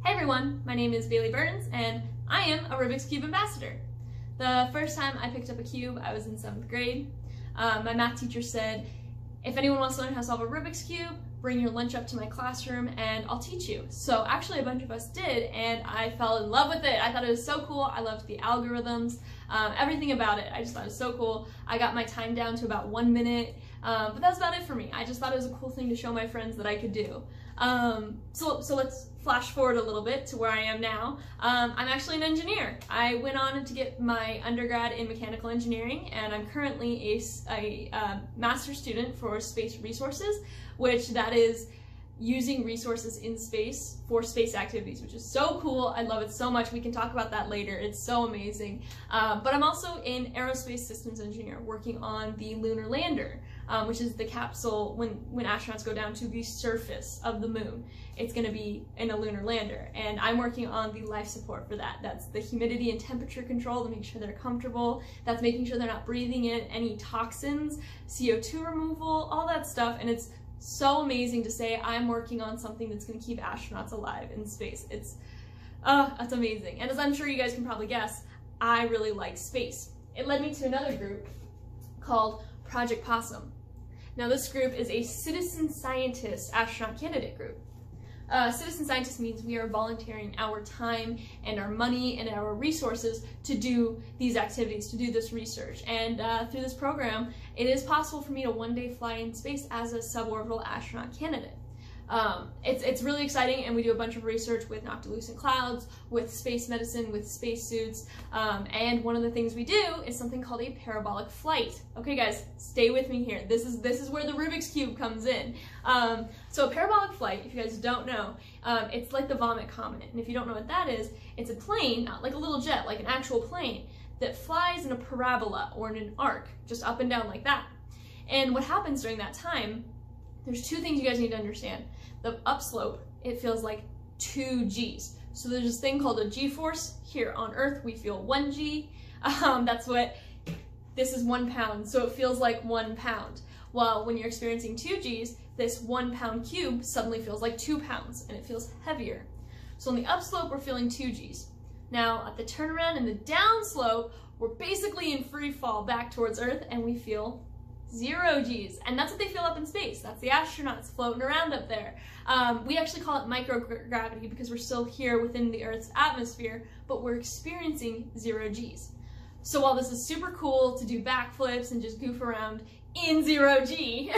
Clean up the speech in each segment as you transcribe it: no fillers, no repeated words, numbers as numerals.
Hey everyone, my name is Bailey Burns and I am a Rubik's Cube ambassador. The first time I picked up a cube, I was in 7th grade. My math teacher said, if anyone wants to learn how to solve a Rubik's Cube, bring your lunch up to my classroom and I'll teach you. So actually a bunch of us did and I fell in love with it. I thought it was so cool. I loved the algorithms, everything about it. I just thought it was so cool. I got my time down to about 1 minute, but that's about it for me. I just thought it was a cool thing to show my friends that I could do. So let's flash forward a little bit to where I am now. I'm actually an engineer. I went on to get my undergrad in mechanical engineering, and I'm currently a master's student for space resources, which that is using resources in space for space activities, which is so cool. I love it so much. We can talk about that later. It's so amazing. But I'm also an aerospace systems engineer working on the lunar lander, which is the capsule when astronauts go down to the surface of the moon. It's going to be in a lunar lander, and I'm working on the life support for that. That's the humidity and temperature control to make sure they're comfortable. That's making sure they're not breathing in any toxins, CO2 removal, all that stuff, and it's so amazing to say I'm working on something that's going to keep astronauts alive in space. That's amazing. And as I'm sure you guys can probably guess, I really like space. It led me to another group called Project Possum. Now this group is a citizen scientist astronaut candidate group. Citizen scientist means we are volunteering our time and our money and our resources to do these activities, to do this research. And through this program, it is possible for me to one day fly in space as a suborbital astronaut candidate. It's really exciting, and we do a bunch of research with noctilucent clouds, with space medicine, with spacesuits, and one of the things we do is something called a parabolic flight. Okay guys, stay with me here. This is where the Rubik's Cube comes in. So a parabolic flight, if you guys don't know, it's like the vomit comet, and if you don't know what that is, it's a plane, not like a little jet, like an actual plane, that flies in a parabola or in an arc, just up and down like that. And what happens during that time, there's two things you guys need to understand. The upslope, it feels like 2 G's. So there's this thing called a G-force. Here on Earth, we feel 1 G. This is 1 pound, so it feels like 1 pound. While when you're experiencing 2 G's, this 1 pound cube suddenly feels like 2 pounds, and it feels heavier. So on the upslope, we're feeling 2 G's. Now at the turnaround and the downslope, we're basically in free fall back towards Earth, and we feel 0 G's, and that's what they feel up in space. That's the astronauts floating around up there. We actually call it microgravity because we're still here within the Earth's atmosphere, but we're experiencing 0 G's. So while this is super cool to do backflips and just goof around in 0 G,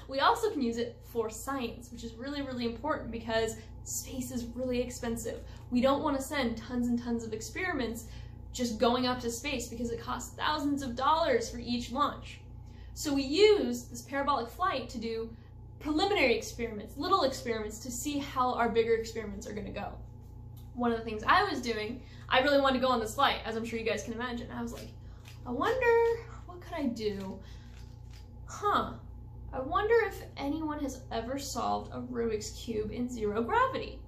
we also can use it for science, which is really, really important because space is really expensive. We don't want to send tons and tons of experiments just going up to space because it costs thousands of dollars for each launch. So we use this parabolic flight to do preliminary experiments, little experiments, to see how our bigger experiments are going to go. One of the things I was doing, I really wanted to go on this flight, as I'm sure you guys can imagine. I was like, I wonder, what could I do? I wonder if anyone has ever solved a Rubik's Cube in 0 gravity.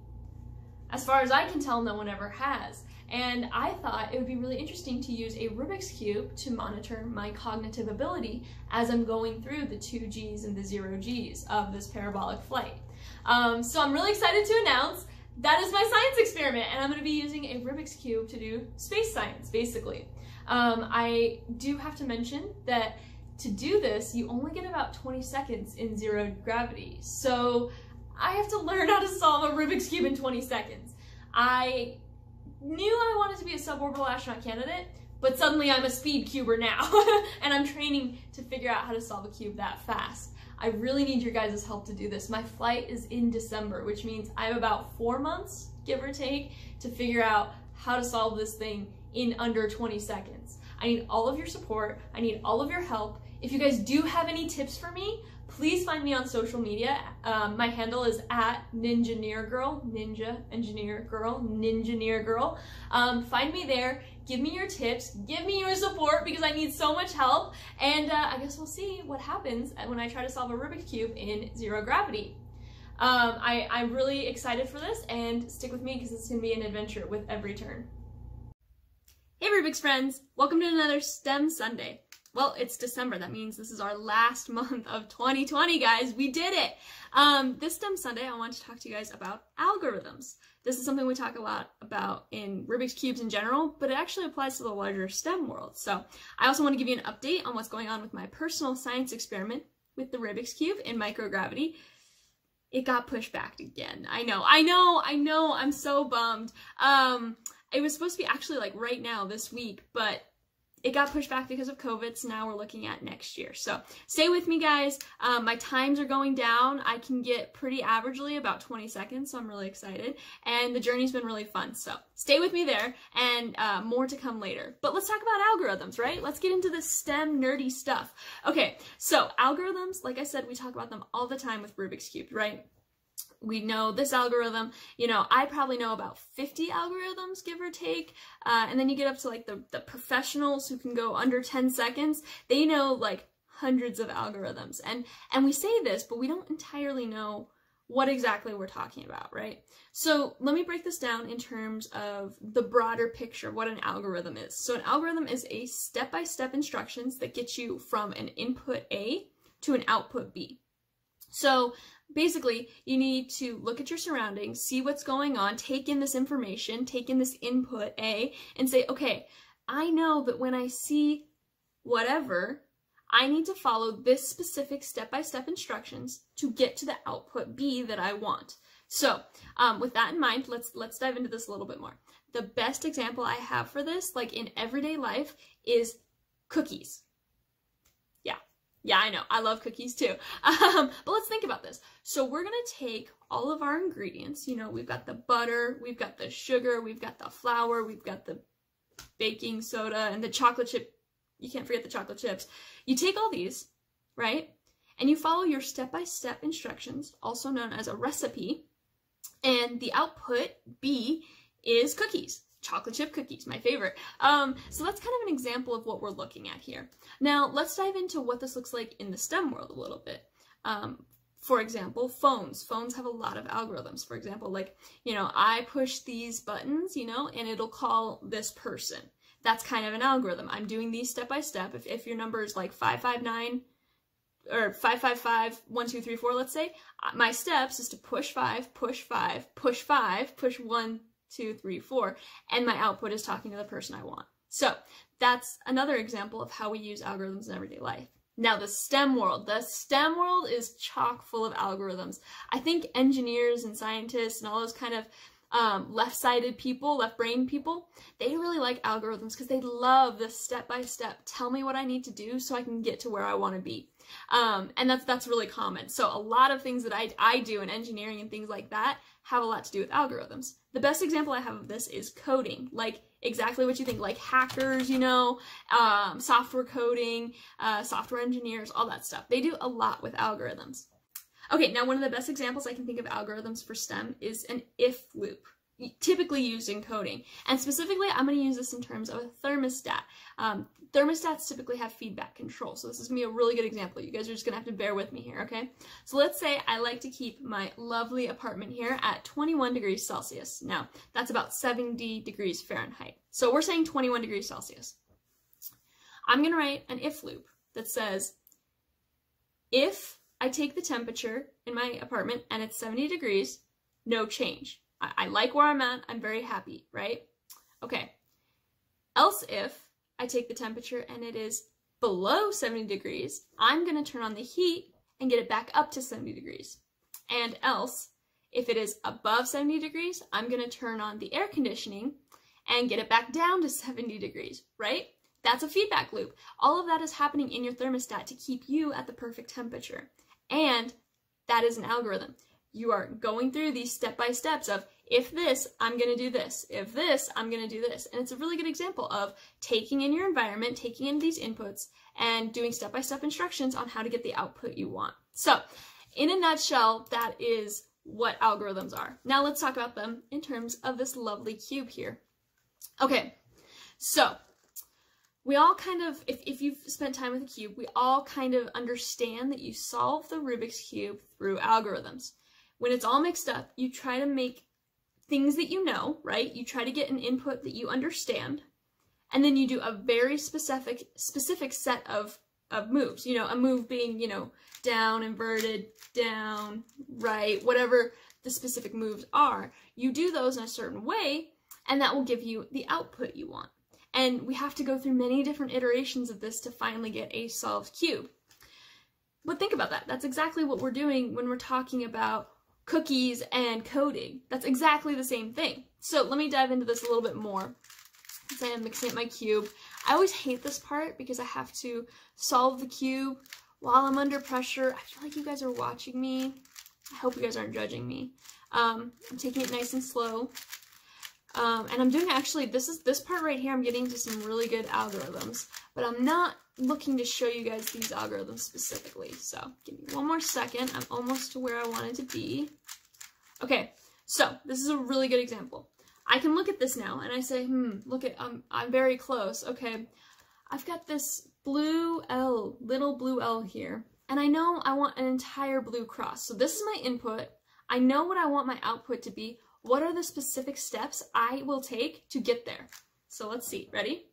As far as I can tell, no one ever has. And I thought it would be really interesting to use a Rubik's Cube to monitor my cognitive ability as I'm going through the 2 G's and the 0 G's of this parabolic flight. So I'm really excited to announce that is my science experiment, and I'm going to be using a Rubik's Cube to do space science, basically. I do have to mention that to do this, you only get about 20 seconds in 0 gravity. So I have to learn how to solve a Rubik's Cube in 20 seconds. I knew I wanted to be a suborbital astronaut candidate, but suddenly I'm a speed cuber now, and I'm training to figure out how to solve a cube that fast. I really need your guys' help to do this. My flight is in December, which means I have about 4 months, give or take, to figure out how to solve this thing in under 20 seconds. I need all of your support. I need all of your help. If you guys do have any tips for me, please find me on social media. My handle is @ninjaneergirl, Ninja Engineer Girl, Ninjaneer Girl. Find me there, give me your tips, give me your support because I need so much help, and I guess we'll see what happens when I try to solve a Rubik's Cube in 0 gravity. I'm really excited for this, and stick with me because it's going to be an adventure with every turn. Hey Rubik's friends, welcome to another STEM Sunday. well, it's December. That means this is our last month of 2020, guys. We did it. This STEM Sunday, I want to talk to you guys about algorithms. This is something we talk a lot about in Rubik's Cubes in general, but it actually applies to the larger STEM world. So I also want to give you an update on what's going on with my personal science experiment with the Rubik's Cube in microgravity. It got pushed back again. I know, I'm so bummed. It was supposed to be actually like right now, this week, but it got pushed back because of COVID, so now we're looking at next year. So stay with me, guys. My times are going down. I can get pretty averagely about 20 seconds, so I'm really excited. And the journey's been really fun, so stay with me there, and more to come later. But let's talk about algorithms, right? Let's get into this STEM nerdy stuff. Okay, so algorithms, like I said, we talk about them all the time with Rubik's Cube, right? We know this algorithm, you know, I probably know about 50 algorithms, give or take, and then you get up to like the professionals who can go under 10 seconds, they know like hundreds of algorithms, and we say this, but we don't entirely know what exactly we're talking about, right? So let me break this down in terms of the broader picture of what an algorithm is. So an algorithm is a step-by-step instructions that get you from an input A to an output B. So basically, you need to look at your surroundings, see what's going on, take in this information, take in this input A, and say, okay, I know that when I see whatever, I need to follow this specific step-by-step instructions to get to the output B that I want. So with that in mind, let's dive into this a little bit more. The best example I have for this, like in everyday life, is cookies. Yeah, I know. I love cookies too. But let's think about this. So we're going to take all of our ingredients. You know, we've got the butter, we've got the sugar, we've got the flour, we've got the baking soda, and the chocolate chip. You can't forget the chocolate chips. You take all these, right? And you follow your step-by-step instructions, also known as a recipe. And the output, B, is cookies. Chocolate chip cookies, my favorite. So that's kind of an example of what we're looking at here. Now, let's dive into what this looks like in the STEM world a little bit. For example, phones. Phones have a lot of algorithms. For example, like, you know, I push these buttons, you know, and it'll call this person. That's kind of an algorithm. I'm doing these step by step. If your number is like 559 or 555, 1, 2, 3, 4, let's say, my steps is to push 5, push 5, push 5, push 1, 2, 3, 4, and my output is talking to the person I want. So that's another example of how we use algorithms in everyday life. Now the STEM world is chock full of algorithms. I think engineers and scientists and all those kind of left-sided people, left-brain people, they really like algorithms because they love the step-by-step, tell me what I need to do so I can get to where I want to be. And that's really common. So a lot of things that I do in engineering and things like that have a lot to do with algorithms. The best example I have of this is coding, like exactly what you think, like hackers, you know, software coding, software engineers, all that stuff. They do a lot with algorithms. Okay, now one of the best examples I can think of algorithms for STEM is an if loop, typically used in coding. And specifically, I'm going to use this in terms of a thermostat. Thermostats typically have feedback control, so this is going to be a really good example. You guys are just going to have to bear with me here, okay? So let's say I like to keep my lovely apartment here at 21 degrees Celsius. Now, that's about 70 degrees Fahrenheit. So we're saying 21 degrees Celsius. I'm going to write an if loop that says, if I take the temperature in my apartment and it's 70 degrees, no change. I like where I'm at, I'm very happy, right? Okay. Else if I take the temperature and it is below 70 degrees, I'm going to turn on the heat and get it back up to 70 degrees. And else, if it is above 70 degrees, I'm going to turn on the air conditioning and get it back down to 70 degrees, right? That's a feedback loop. All of that is happening in your thermostat to keep you at the perfect temperature. And that is an algorithm. You are going through these step-by-steps of, if this, I'm going to do this. If this, I'm going to do this. And it's a really good example of taking in your environment, taking in these inputs, and doing step-by-step instructions on how to get the output you want. So, in a nutshell, that is what algorithms are. Now let's talk about them in terms of this lovely cube here. Okay, so we all kind of, if you've spent time with a cube, we all kind of understand that you solve the Rubik's Cube through algorithms. When it's all mixed up, you try to make things that you know, right? You try to get an input that you understand, and then you do a very specific set of moves. You know, a move being, you know, down, inverted, down, right, whatever the specific moves are. You do those in a certain way, and that will give you the output you want. And we have to go through many different iterations of this to finally get a solved cube. But think about that. That's exactly what we're doing when we're talking about cookies and coding. That's exactly the same thing. So let me dive into this a little bit more. Say I'm mixing up my cube. I always hate this part because I have to solve the cube while I'm under pressure. I feel like you guys are watching me. I hope you guys aren't judging me. I'm taking it nice and slow. And I'm doing actually, this part right here, I'm getting to some really good algorithms, but I'm not looking to show you guys these algorithms specifically. So give me one more second. I'm almost to where I wanted to be. Okay, so this is a really good example. I can look at this now and I say, look at, I'm very close. Okay, I've got this blue L, little blue L here, and I know I want an entire blue cross. So this is my input. I know what I want my output to be. What are the specific steps I will take to get there? So let's see, ready?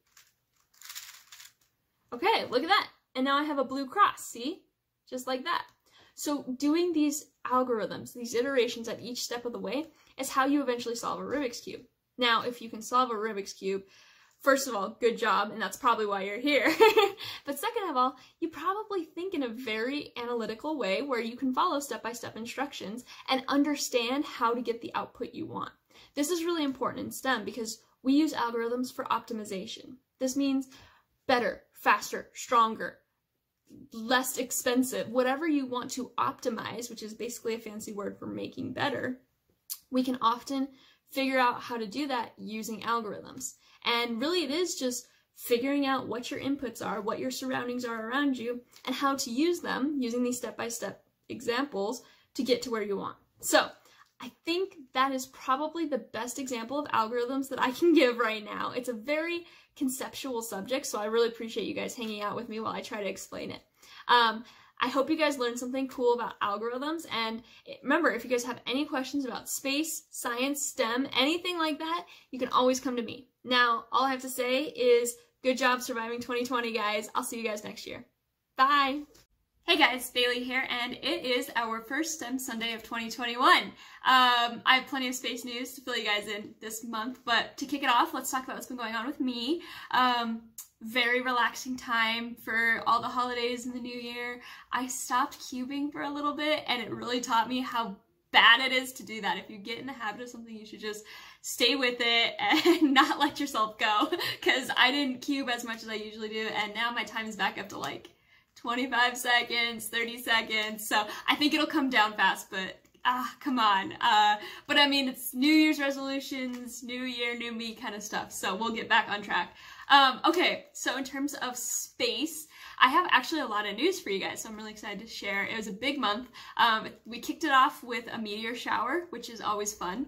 Okay, look at that. And now I have a blue cross, see? Just like that. So doing these algorithms, these iterations at each step of the way is how you eventually solve a Rubik's Cube. Now, if you can solve a Rubik's Cube, first of all, good job, and that's probably why you're here. But second of all, you probably think in a very analytical way where you can follow step-by-step instructions and understand how to get the output you want. This is really important in STEM because we use algorithms for optimization. This means better, faster, stronger, less expensive, whatever you want to optimize, which is basically a fancy word for making better. We can often figure out how to do that using algorithms. And really it is just figuring out what your inputs are, what your surroundings are around you, and how to use them using these step-by-step examples to get to where you want. So I think that is probably the best example of algorithms that I can give right now. It's a very conceptual subject, so I really appreciate you guys hanging out with me while I try to explain it. I hope you guys learned something cool about algorithms, and remember, if you guys have any questions about space, science, STEM, anything like that, you can always come to me. Now, all I have to say is good job surviving 2020, guys. I'll see you guys next year. Bye! Hey guys, Bailey here, and it is our first STEM Sunday of 2021. I have plenty of space news to fill you guys in this month, but to kick it off, let's talk about what's been going on with me. Very relaxing time for all the holidays and the new year. I stopped cubing for a little bit, and it really taught me how bad it is to do that. If you get in the habit of something, you should just stay with it and not let yourself go, because I didn't cube as much as I usually do, and now my time is back up to like 25 seconds, 30 seconds, so I think it'll come down fast, but come on. But I mean, it's New Year's resolutions, new year, new me kind of stuff, so we'll get back on track. Okay, so in terms of space, I have actually a lot of news for you guys, so I'm really excited to share. It was a big month. We kicked it off with a meteor shower, which is always fun.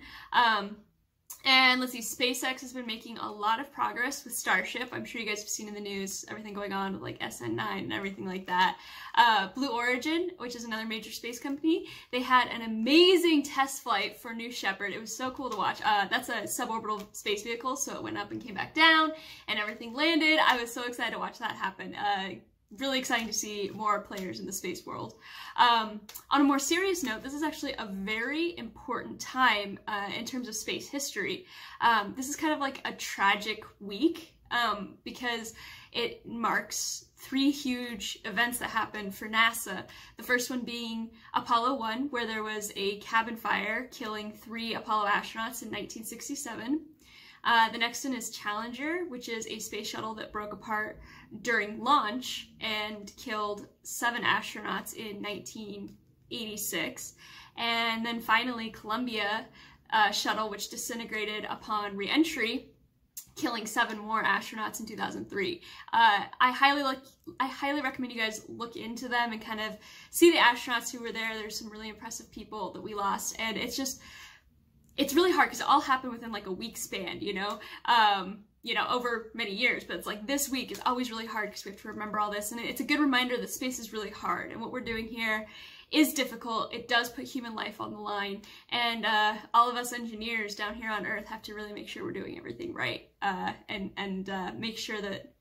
And let's see, SpaceX has been making a lot of progress with Starship. I'm sure you guys have seen in the news everything going on with like SN9 and everything like that. Blue Origin, which is another major space company, they had an amazing test flight for New Shepard. It was so cool to watch. That's a suborbital space vehicle, so it went up and came back down and everything landed. I was so excited to watch that happen. Really exciting to see more players in the space world. On a more serious note, this is actually a very important time in terms of space history. This is kind of like a tragic week because it marks 3 huge events that happened for NASA. The first one being Apollo 1, where there was a cabin fire killing 3 Apollo astronauts in 1967. The next one is Challenger, which is a space shuttle that broke apart during launch and killed 7 astronauts in 1986. And then finally Columbia shuttle, which disintegrated upon re-entry, killing 7 more astronauts in 2003. I highly recommend you guys look into them and kind of see the astronauts who were there. There's some really impressive people that we lost, and it's really hard because it all happened within like a week span, you know, over many years, but it's like this week is always really hard because we have to remember all this, and it's a good reminder that space is really hard, and what we're doing here is difficult. It does put human life on the line, and all of us engineers down here on Earth have to really make sure we're doing everything right, and make sure that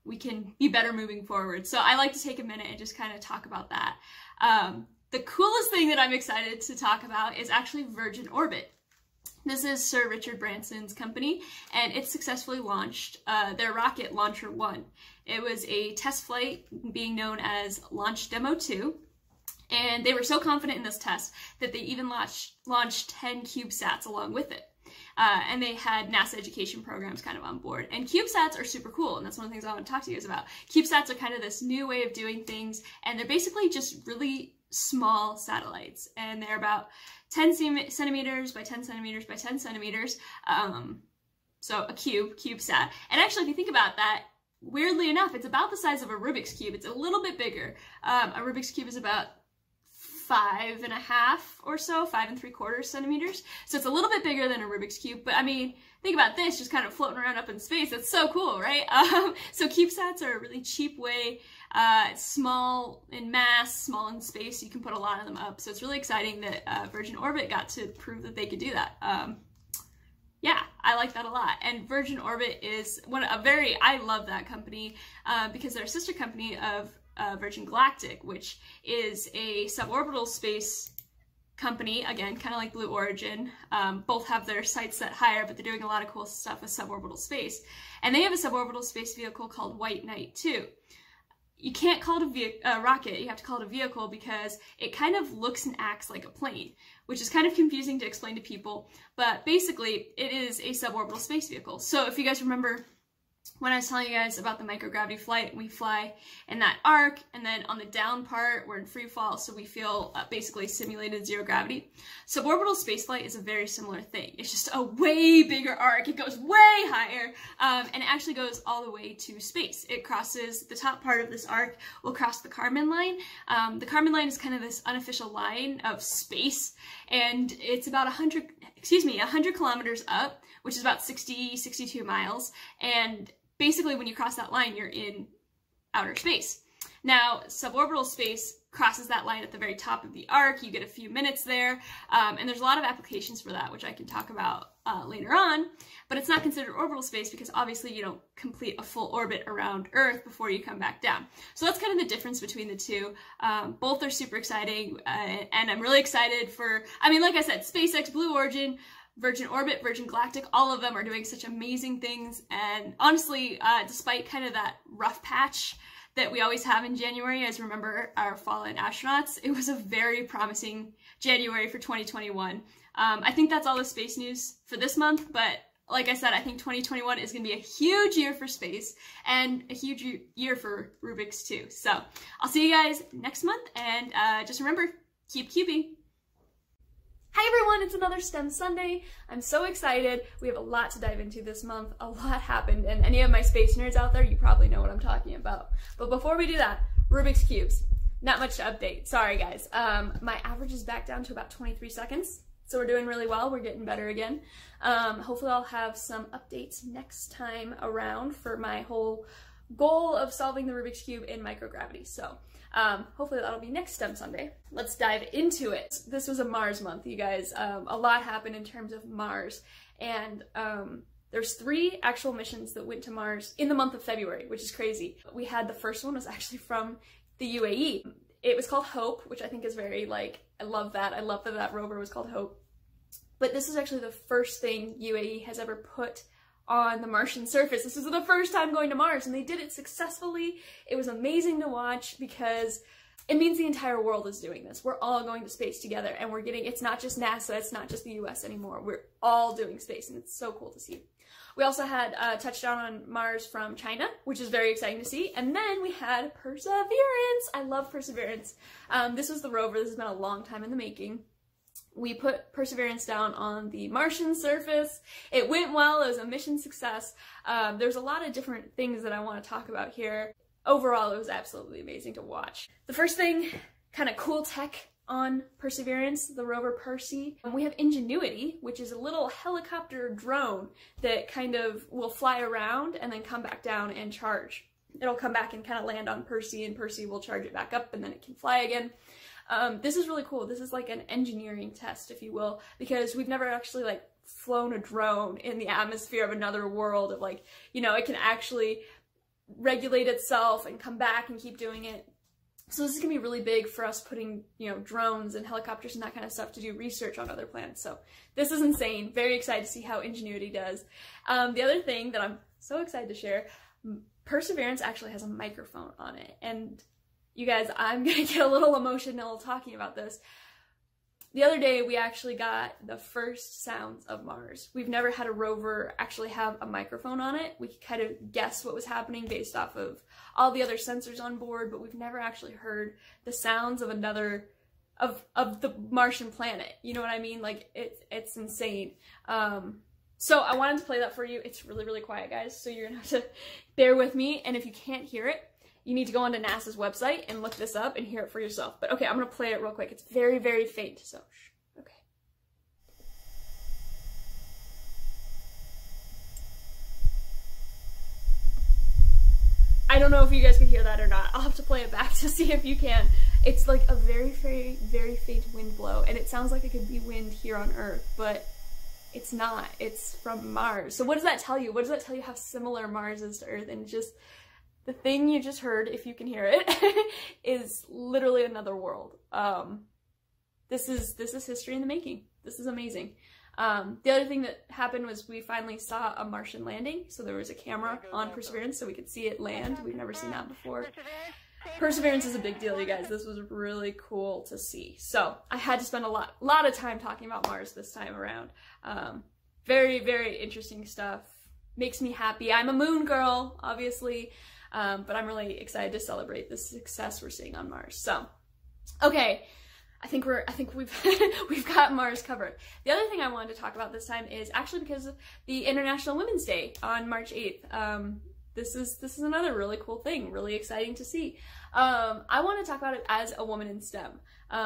we can be better moving forward. So I like to take a minute and just kind of talk about that. The coolest thing that I'm excited to talk about is actually Virgin Orbit. This is Sir Richard Branson's company, and it successfully launched their rocket Launcher 1. It was a test flight being known as Launch Demo 2, and they were so confident in this test that they even launched 10 CubeSats along with it. And they had NASA education programs kind of on board. And CubeSats are super cool, and that's one of the things I want to talk to you guys about. CubeSats are kind of this new way of doing things, and they're basically just really small satellites, and they're about 10 centimeters by 10 centimeters by 10 centimeters, so a CubeSat. And actually, if you think about that, weirdly enough, it's about the size of a Rubik's Cube. It's a little bit bigger. A Rubik's Cube is about 5.5 or so, 5.75 centimeters. So it's a little bit bigger than a Rubik's Cube, but I mean, think about this, just kind of floating around up in space. That's so cool, right? So CubeSats are a really cheap way, small in mass, small in space. You can put a lot of them up. So it's really exciting that Virgin Orbit got to prove that they could do that. Yeah, I like that a lot. And Virgin Orbit is I love that company because they're a sister company of Virgin Galactic, which is a suborbital space company, again, kind of like Blue Origin. Both have their sights set higher, but they're doing a lot of cool stuff with suborbital space. And they have a suborbital space vehicle called White Knight too. You can't call it a rocket, you have to call it a vehicle because it kind of looks and acts like a plane, which is kind of confusing to explain to people, but basically it is a suborbital space vehicle. So if you guys remember when I was telling you guys about the microgravity flight, we fly in that arc, and then on the down part, we're in free fall, so we feel basically simulated zero gravity. Suborbital spaceflight is a very similar thing. It's just a way bigger arc. It goes way higher, and it actually goes all the way to space. It crosses the top part of this arc, will cross the Kármán line. The Kármán line is kind of this unofficial line of space, and it's about 100 kilometers up, which is about 62 miles, and basically when you cross that line, you're in outer space. Now, suborbital space crosses that line at the very top of the arc. You get a few minutes there, and there's a lot of applications for that, which I can talk about later on, but it's not considered orbital space because obviously you don't complete a full orbit around Earth before you come back down. So that's kind of the difference between the two. Both are super exciting, and I'm really excited for, I mean, like I said, SpaceX, Blue Origin, Virgin Orbit, Virgin Galactic, all of them are doing such amazing things, and honestly, despite kind of that rough patch that we always have in January, as remember our fallen astronauts, it was a very promising January for 2021. I think that's all the space news for this month, but like I said, I think 2021 is going to be a huge year for space, and a huge year for Rubiks too. So, I'll see you guys next month, and just remember, keep cubing! Hi everyone, it's another STEM Sunday. I'm so excited. We have a lot to dive into this month. A lot happened, and any of my space nerds out there, you probably know what I'm talking about. But before we do that, Rubik's Cubes. Not much to update. Sorry guys. My average is back down to about 23 seconds. So we're doing really well. We're getting better again. Hopefully I'll have some updates next time around for my whole goal of solving the Rubik's Cube in microgravity. So hopefully that'll be next STEM Sunday. Let's dive into it. This was a Mars month, you guys. A lot happened in terms of Mars, and there's 3 actual missions that went to Mars in the month of February, which is crazy. We had the first one was actually from the UAE. It was called Hope, which I think is very, like, I love that. I love that that rover was called Hope. But this is actually the first thing UAE has ever put on the Martian surface. This was the first time going to Mars, and they did it successfully. It was amazing to watch because it means the entire world is doing this. We're all going to space together, and we're getting, it's not just NASA, it's not just the US anymore. We're all doing space, and it's so cool to see. We also had a touchdown on Mars from China, which is very exciting to see. And then we had Perseverance. I love Perseverance. This was the rover. This has been a long time in the making. We put Perseverance down on the Martian surface. It went well. It was a mission success. There's a lot of different things that I want to talk about here. Overall, it was absolutely amazing to watch. The first thing, kind of cool tech on Perseverance, the rover Percy. We have Ingenuity, which is a little helicopter drone that kind of will fly around and then come back down and charge. It'll come back and kind of land on Percy, and Percy will charge it back up, and then it can fly again. This is really cool. This is like an engineering test, if you will, because we've never actually like flown a drone in the atmosphere of another world of like, you know, it can actually regulate itself and come back and keep doing it. So this is gonna be really big for us putting, you know, drones and helicopters and that kind of stuff to do research on other planets. So this is insane. Very excited to see how Ingenuity does. The other thing that I'm so excited to share, Perseverance actually has a microphone on it. And you guys, I'm gonna get a little emotional talking about this. The other day, we actually got the first sounds of Mars. We've never had a rover actually have a microphone on it. We could kind of guess what was happening based off of all the other sensors on board, but we've never actually heard the sounds of another, of the Martian planet. You know what I mean? Like, it's insane. So I wanted to play that for you. It's really, really quiet, guys, so you're gonna have to bear with me, and if you can't hear it, you need to go onto NASA's website and look this up and hear it for yourself. But okay, I'm gonna play it real quick. It's very, very faint, so shh. Okay. I don't know if you guys can hear that or not. I'll have to play it back to see if you can. It's like a very, very, very faint wind blow, and it sounds like it could be wind here on Earth, but it's not. It's from Mars. So what does that tell you? What does that tell you how similar Mars is to Earth? And just the thing you just heard, if you can hear it, is literally another world. This is history in the making. This is amazing. The other thing that happened was we finally saw a Martian landing. So there was a camera on Perseverance so we could see it land. We've never seen that before. Perseverance is a big deal, you guys. This was really cool to see. So I had to spend a lot of time talking about Mars this time around. Very, very interesting stuff. Makes me happy. I'm a moon girl, obviously. But I'm really excited to celebrate the success we're seeing on Mars. So, okay, I think we've got Mars covered. The other thing I wanted to talk about this time is actually because of the International Women's Day on March 8th. This is another really cool thing, really exciting to see. I want to talk about it as a woman in STEM.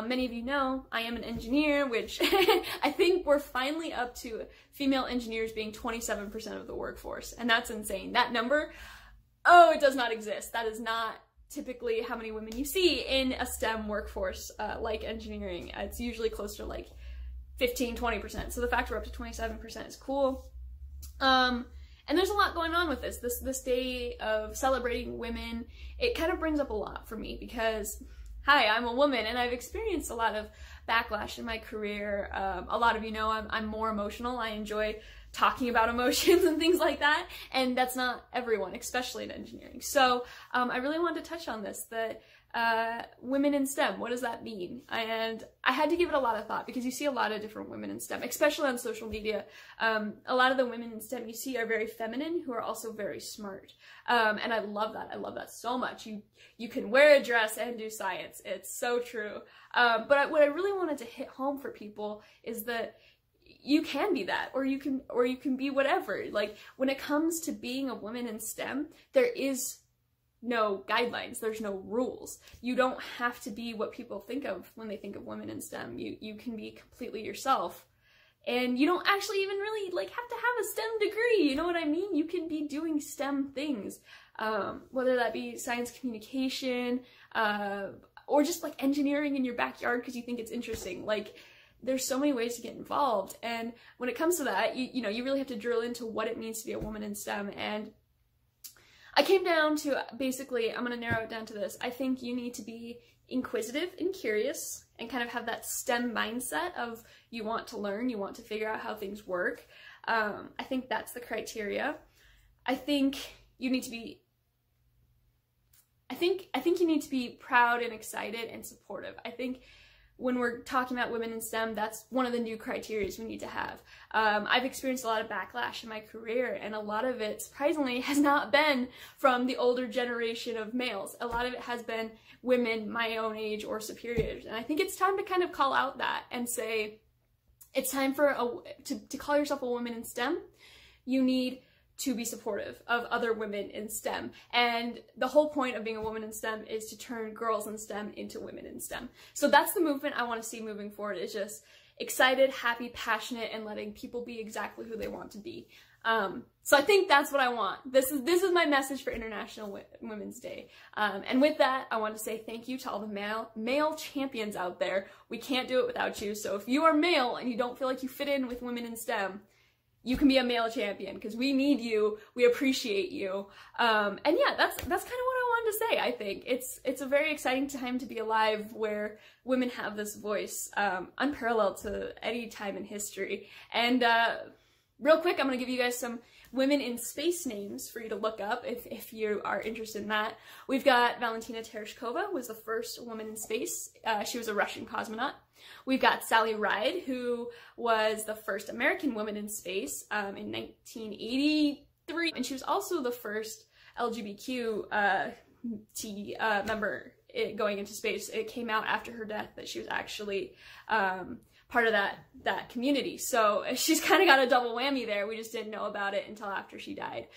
Many of you know I am an engineer, which I think we're finally up to female engineers being 27% of the workforce, and that's insane. That number, oh, it does not exist. That is not typically how many women you see in a STEM workforce like engineering. It's usually closer to like 15-20%. So the fact we're up to 27% is cool. And there's a lot going on with this day of celebrating women. It kind of brings up a lot for me because, hi, I'm a woman and I've experienced a lot of backlash in my career. A lot of you know I'm more emotional. I enjoy talking about emotions and things like that, and that's not everyone, especially in engineering. So I really wanted to touch on this, that women in STEM, what does that mean? And I had to give it a lot of thought because you see a lot of different women in STEM, especially on social media. A lot of the women in STEM you see are very feminine, who are also very smart. And I love that. I love that so much. You can wear a dress and do science. It's so true. But what I really wanted to hit home for people is that you can be that, or you can be whatever. Like, when it comes to being a woman in STEM, there is no guidelines, there's no rules. You don't have to be what people think of when they think of women in STEM. You can be completely yourself. And you don't actually even really like have to have a STEM degree, you know what I mean? You can be doing STEM things, whether that be science communication, or just like engineering in your backyard because you think it's interesting. Like, there's so many ways to get involved, and when it comes to that, you know, you really have to drill into what it means to be a woman in STEM. And I came down to, basically, I'm going to narrow it down to this. I think you need to be inquisitive and curious and kind of have that STEM mindset of you want to learn, you want to figure out how things work. I think that's the criteria. I think you need to be you need to be proud and excited and supportive. I think when we're talking about women in STEM, that's one of the new criteria we need to have. I've experienced a lot of backlash in my career, and a lot of it, surprisingly, has not been from the older generation of males. A lot of it has been women my own age or superiors, and I think it's time to kind of call out that and say, it's time for to call yourself a woman in STEM. You need to be supportive of other women in STEM. And the whole point of being a woman in STEM is to turn girls in STEM into women in STEM. So that's the movement I want to see moving forward, is just excited, happy, passionate, and letting people be exactly who they want to be. So I think that's what I want. This is my message for International Women's Day. And with that, I want to say thank you to all the male champions out there. We can't do it without you. So if you are male and you don't feel like you fit in with women in STEM, you can be a male champion, because we need you. We appreciate you. And yeah, that's kind of what I wanted to say. I think it's a very exciting time to be alive, where women have this voice, unparalleled to any time in history. And real quick, I'm gonna give you guys some women in space names for you to look up if you are interested in that. We've got Valentina Tereshkova, who was the first woman in space. She was a Russian cosmonaut. We've got Sally Ride, who was the first American woman in space in 1983. And she was also the first LGBTQ member going into space. It came out after her death that she was actually part of that community. So she's kind of got a double whammy there. We just didn't know about it until after she died.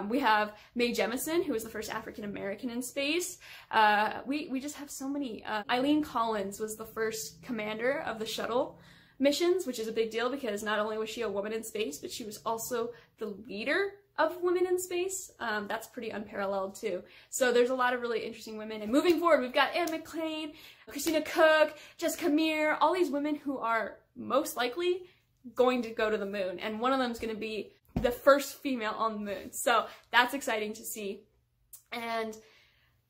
We have Mae Jemison, who was the first African American in space. We just have so many. Eileen Collins was the first commander of the shuttle missions, which is a big deal, because not only was she a woman in space, but she was also the leader of women in space. That's pretty unparalleled too. So there's a lot of really interesting women. And moving forward, we've got Anne McClain, Christina Cook, Jessica Meir, all these women who are most likely going to go to the moon. And one of them is going to be the first female on the moon. So that's exciting to see. And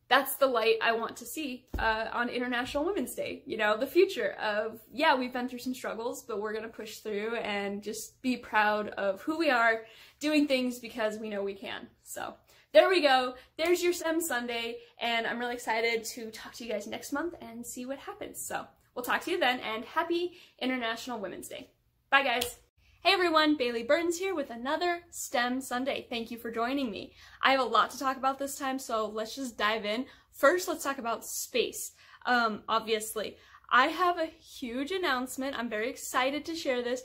that's the light I want to see on International Women's Day. You know, the future of, yeah, we've been through some struggles, but we're going to push through and just be proud of who we are, doing things because we know we can. So there we go. There's your STEM Sunday, and I'm really excited to talk to you guys next month and see what happens. So we'll talk to you then, and happy International Women's Day. Bye, guys. Hey everyone, Bailey Burns here with another STEM Sunday. Thank you for joining me. I have a lot to talk about this time, so let's just dive in. First, let's talk about space. Obviously, I have a huge announcement. I'm very excited to share this.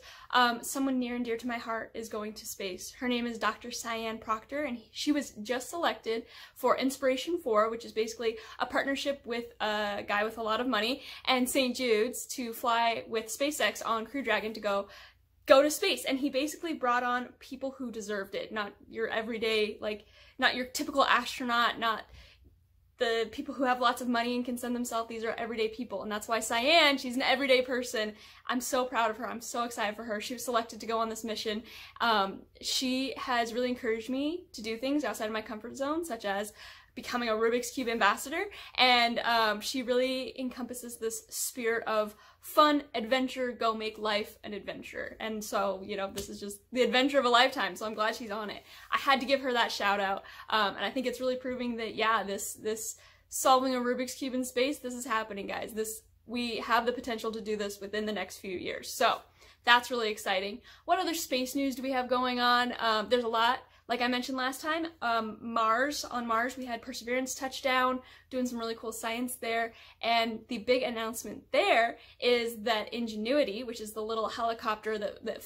Someone near and dear to my heart is going to space. Her name is Dr. Cyan Proctor, and she was just selected for Inspiration 4, which is basically a partnership with a guy with a lot of money, and St. Jude's to fly with SpaceX on Crew Dragon to go to space. And he basically brought on people who deserved it, not your everyday, like, not your typical astronaut, not the people who have lots of money and can send themselves. These are everyday people, and that's why Cyan, she's an everyday person. I'm so proud of her. I'm so excited for her. She was selected to go on this mission. She has really encouraged me to do things outside of my comfort zone, such as becoming a Rubik's Cube ambassador, and she really encompasses this spirit of fun, adventure, go make life an adventure. And so, you know, this is just the adventure of a lifetime, so I'm glad she's on it. I had to give her that shout out, and I think it's really proving that, yeah, this solving a Rubik's Cube in space, this is happening, guys. We have the potential to do this within the next few years, so that's really exciting. What other space news do we have going on? There's a lot. Like I mentioned last time, on Mars, we had Perseverance touchdown, doing some really cool science there, and the big announcement there is that Ingenuity, which is the little helicopter that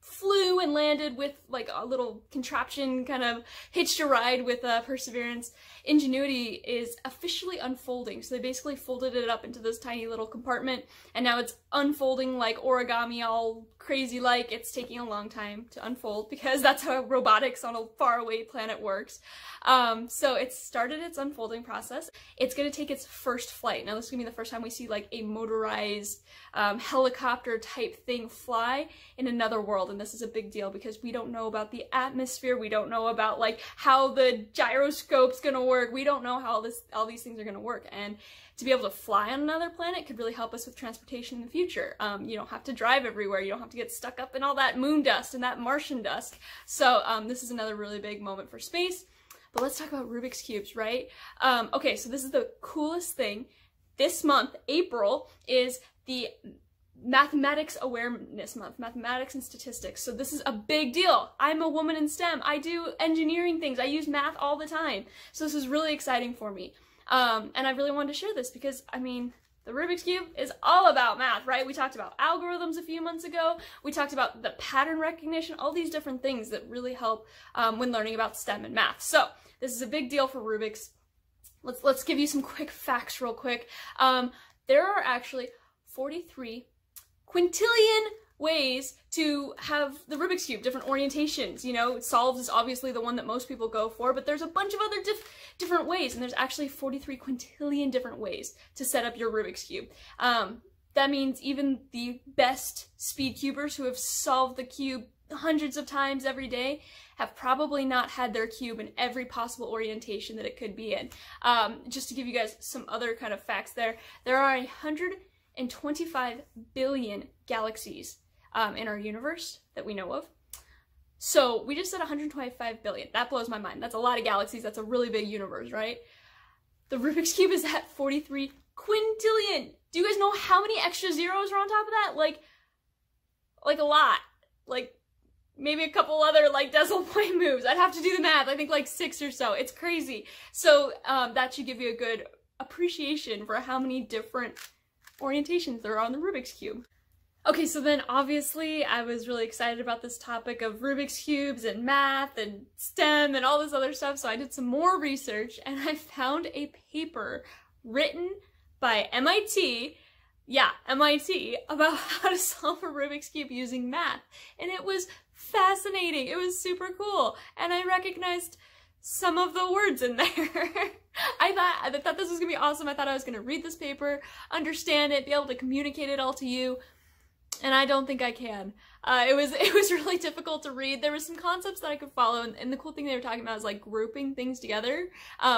flew and landed with like a little contraption, kind of hitched a ride with Perseverance, Ingenuity is officially unfolding. So they basically folded it up into this tiny little compartment, and now it's unfolding like origami, all crazy like. It's taking a long time to unfold because that's how robotics on a faraway planet works. So it's started its unfolding process. It's going to take its first flight. Now this is going to be the first time we see like a motorized helicopter type thing fly in another world, and this is a big deal because we don't know about the atmosphere, we don't know about like how the gyroscope's going to work, we don't know how all these things are going to work, and to be able to fly on another planet could really help us with transportation in the future. You don't have to drive everywhere, you don't have to get stuck up in all that moon dust and that Martian dust. So this is another really big moment for space. But let's talk about Rubik's Cubes, right? Okay, so this is the coolest thing. This month, April, is the Mathematics Awareness Month, Mathematics and Statistics. So this is a big deal. I'm a woman in STEM. I do engineering things. I use math all the time. So this is really exciting for me. And I really wanted to share this because, I mean, the Rubik's Cube is all about math, right? We talked about algorithms a few months ago. We talked about the pattern recognition, all these different things that really help when learning about STEM and math. So this is a big deal for Rubik's. Let's give you some quick facts real quick. There are actually 43 quintillion ways to have the Rubik's Cube, different orientations. You know, solved is obviously the one that most people go for, but there's a bunch of other different ways, and there's actually 43 quintillion different ways to set up your Rubik's Cube. That means even the best speed cubers who have solved the cube hundreds of times every day have probably not had their cube in every possible orientation that it could be in. Just to give you guys some other kind of facts there are 125 billion galaxies in our universe that we know of. So we just said 125 billion. That blows my mind. That's a lot of galaxies. That's a really big universe, right? The Rubik's Cube is at 43 quintillion. Do you guys know how many extra zeros are on top of that? Like a lot. Like maybe a couple other like decimal point moves. I'd have to do the math. I think like 6 or so. It's crazy. So that should give you a good appreciation for how many different orientations there are on the Rubik's Cube. Okay, so then obviously I was really excited about this topic of Rubik's Cubes and math and STEM and all this other stuff, so I did some more research and I found a paper written by MIT, about how to solve a Rubik's Cube using math. And it was fascinating. It was super cool. And I recognized some of the words in there. I thought this was gonna be awesome. I thought I was gonna read this paper, understand it, be able to communicate it all to you. And I don't think I can. It was really difficult to read. There were some concepts that I could follow, and the cool thing they were talking about is like grouping things together,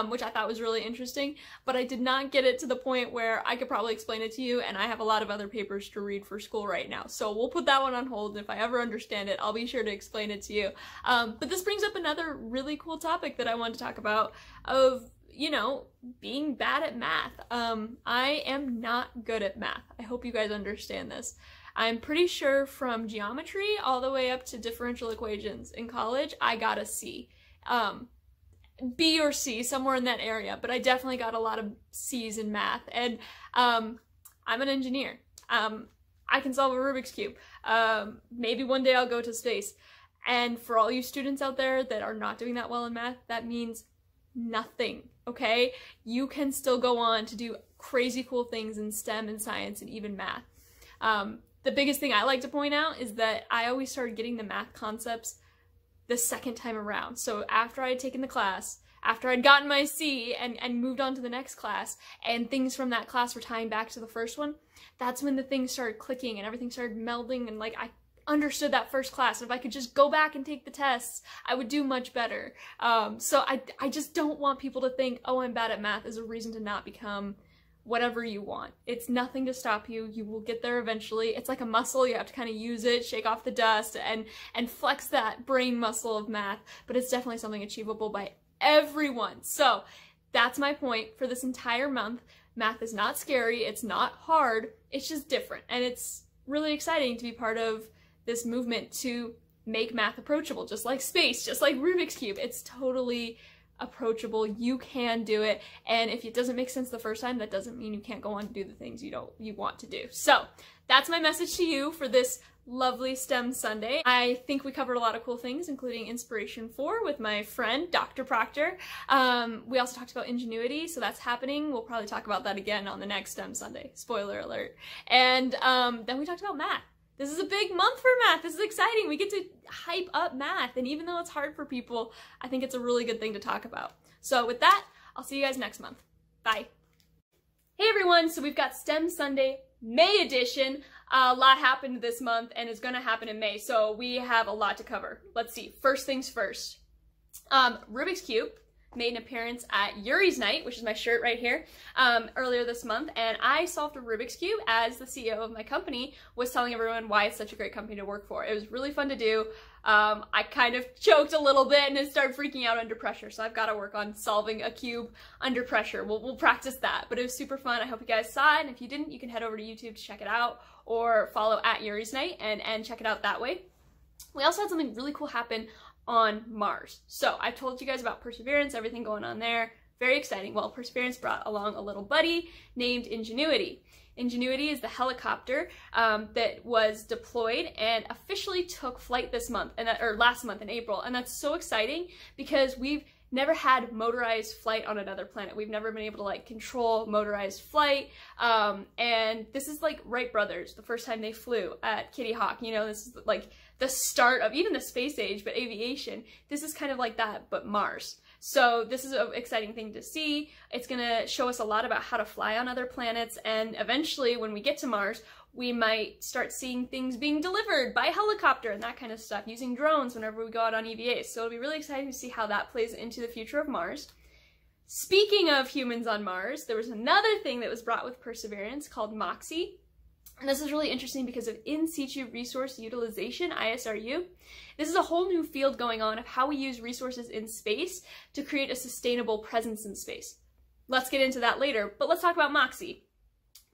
which I thought was really interesting, but I did not get it to the point where I could probably explain it to you, and I have a lot of other papers to read for school right now. So we'll put that one on hold, and if I ever understand it, I'll be sure to explain it to you. But this brings up another really cool topic that I wanted to talk about of, you know, being bad at math. I am not good at math. I hope you guys understand this. I'm pretty sure from geometry all the way up to differential equations in college, I got a C. B or C, somewhere in that area, but I definitely got a lot of C's in math. And I'm an engineer. I can solve a Rubik's Cube. Maybe one day I'll go to space. And for all you students out there that are not doing that well in math, that means nothing, okay? You can still go on to do crazy cool things in STEM and science and even math. The biggest thing I like to point out is that I always started getting the math concepts the second time around. So after I had taken the class, after I'd gotten my C and moved on to the next class, and things from that class were tying back to the first one, that's when the things started clicking and everything started melding, and like I understood that first class. And if I could just go back and take the tests, I would do much better. So I just don't want people to think, oh, I'm bad at math is a reason to not become whatever you want. It's nothing to stop you. You will get there eventually. It's like a muscle. You have to kind of use it, shake off the dust, and flex that brain muscle of math, but it's definitely something achievable by everyone. So that's my point for this entire month. Math is not scary. It's not hard. It's just different. And it's really exciting to be part of this movement to make math approachable, just like space, just like Rubik's Cube. It's totally approachable. You can do it, and if it doesn't make sense the first time, that doesn't mean you can't go on to do the things you want to do. So that's my message to you for this lovely STEM Sunday. I think we covered a lot of cool things, including Inspiration 4 with my friend Dr. Proctor. We also talked about ingenuity, so that's happening. We'll probably talk about that again on the next STEM Sunday. Spoiler alert. And then we talked about math. This is a big month for math. This is exciting. We get to hype up math. And even though it's hard for people, I think it's a really good thing to talk about. So with that, I'll see you guys next month. Bye. Hey everyone, so we've got STEM Sunday May edition. A lot happened this month and is gonna happen in May. So we have a lot to cover. Let's see, first things first. Rubik's Cube made an appearance at Yuri's Night, which is my shirt right here, earlier this month, and I solved a Rubik's Cube as the CEO of my company was telling everyone why it's such a great company to work for. It was really fun to do. I kind of choked a little bit and then started freaking out under pressure, so I've got to work on solving a cube under pressure. We'll practice that, but it was super fun. I hope you guys saw it, and if you didn't, you can head over to YouTube to check it out, or follow at Yuri's Night and check it out that way. We also had something really cool happen on Mars. So I've told you guys about Perseverance, everything going on there. Very exciting. Well, Perseverance brought along a little buddy named Ingenuity. Ingenuity is the helicopter that was deployed and officially took flight this month, or last month in April, and that's so exciting because we've never had motorized flight on another planet. We've never been able to like control motorized flight. And this is like Wright brothers, the first time they flew at Kitty Hawk. You know, this is like the start of even the space age, but aviation. This is kind of like that, but Mars. So this is an exciting thing to see. It's gonna show us a lot about how to fly on other planets, and eventually when we get to Mars, we might start seeing things being delivered by helicopter and that kind of stuff, using drones whenever we go out on EVAs. So it'll be really exciting to see how that plays into the future of Mars. Speaking of humans on Mars, there was another thing that was brought with Perseverance called MOXIE. And this is really interesting because of in situ resource utilization, ISRU. This is a whole new field going on of how we use resources in space to create a sustainable presence in space. Let's get into that later, but let's talk about MOXIE.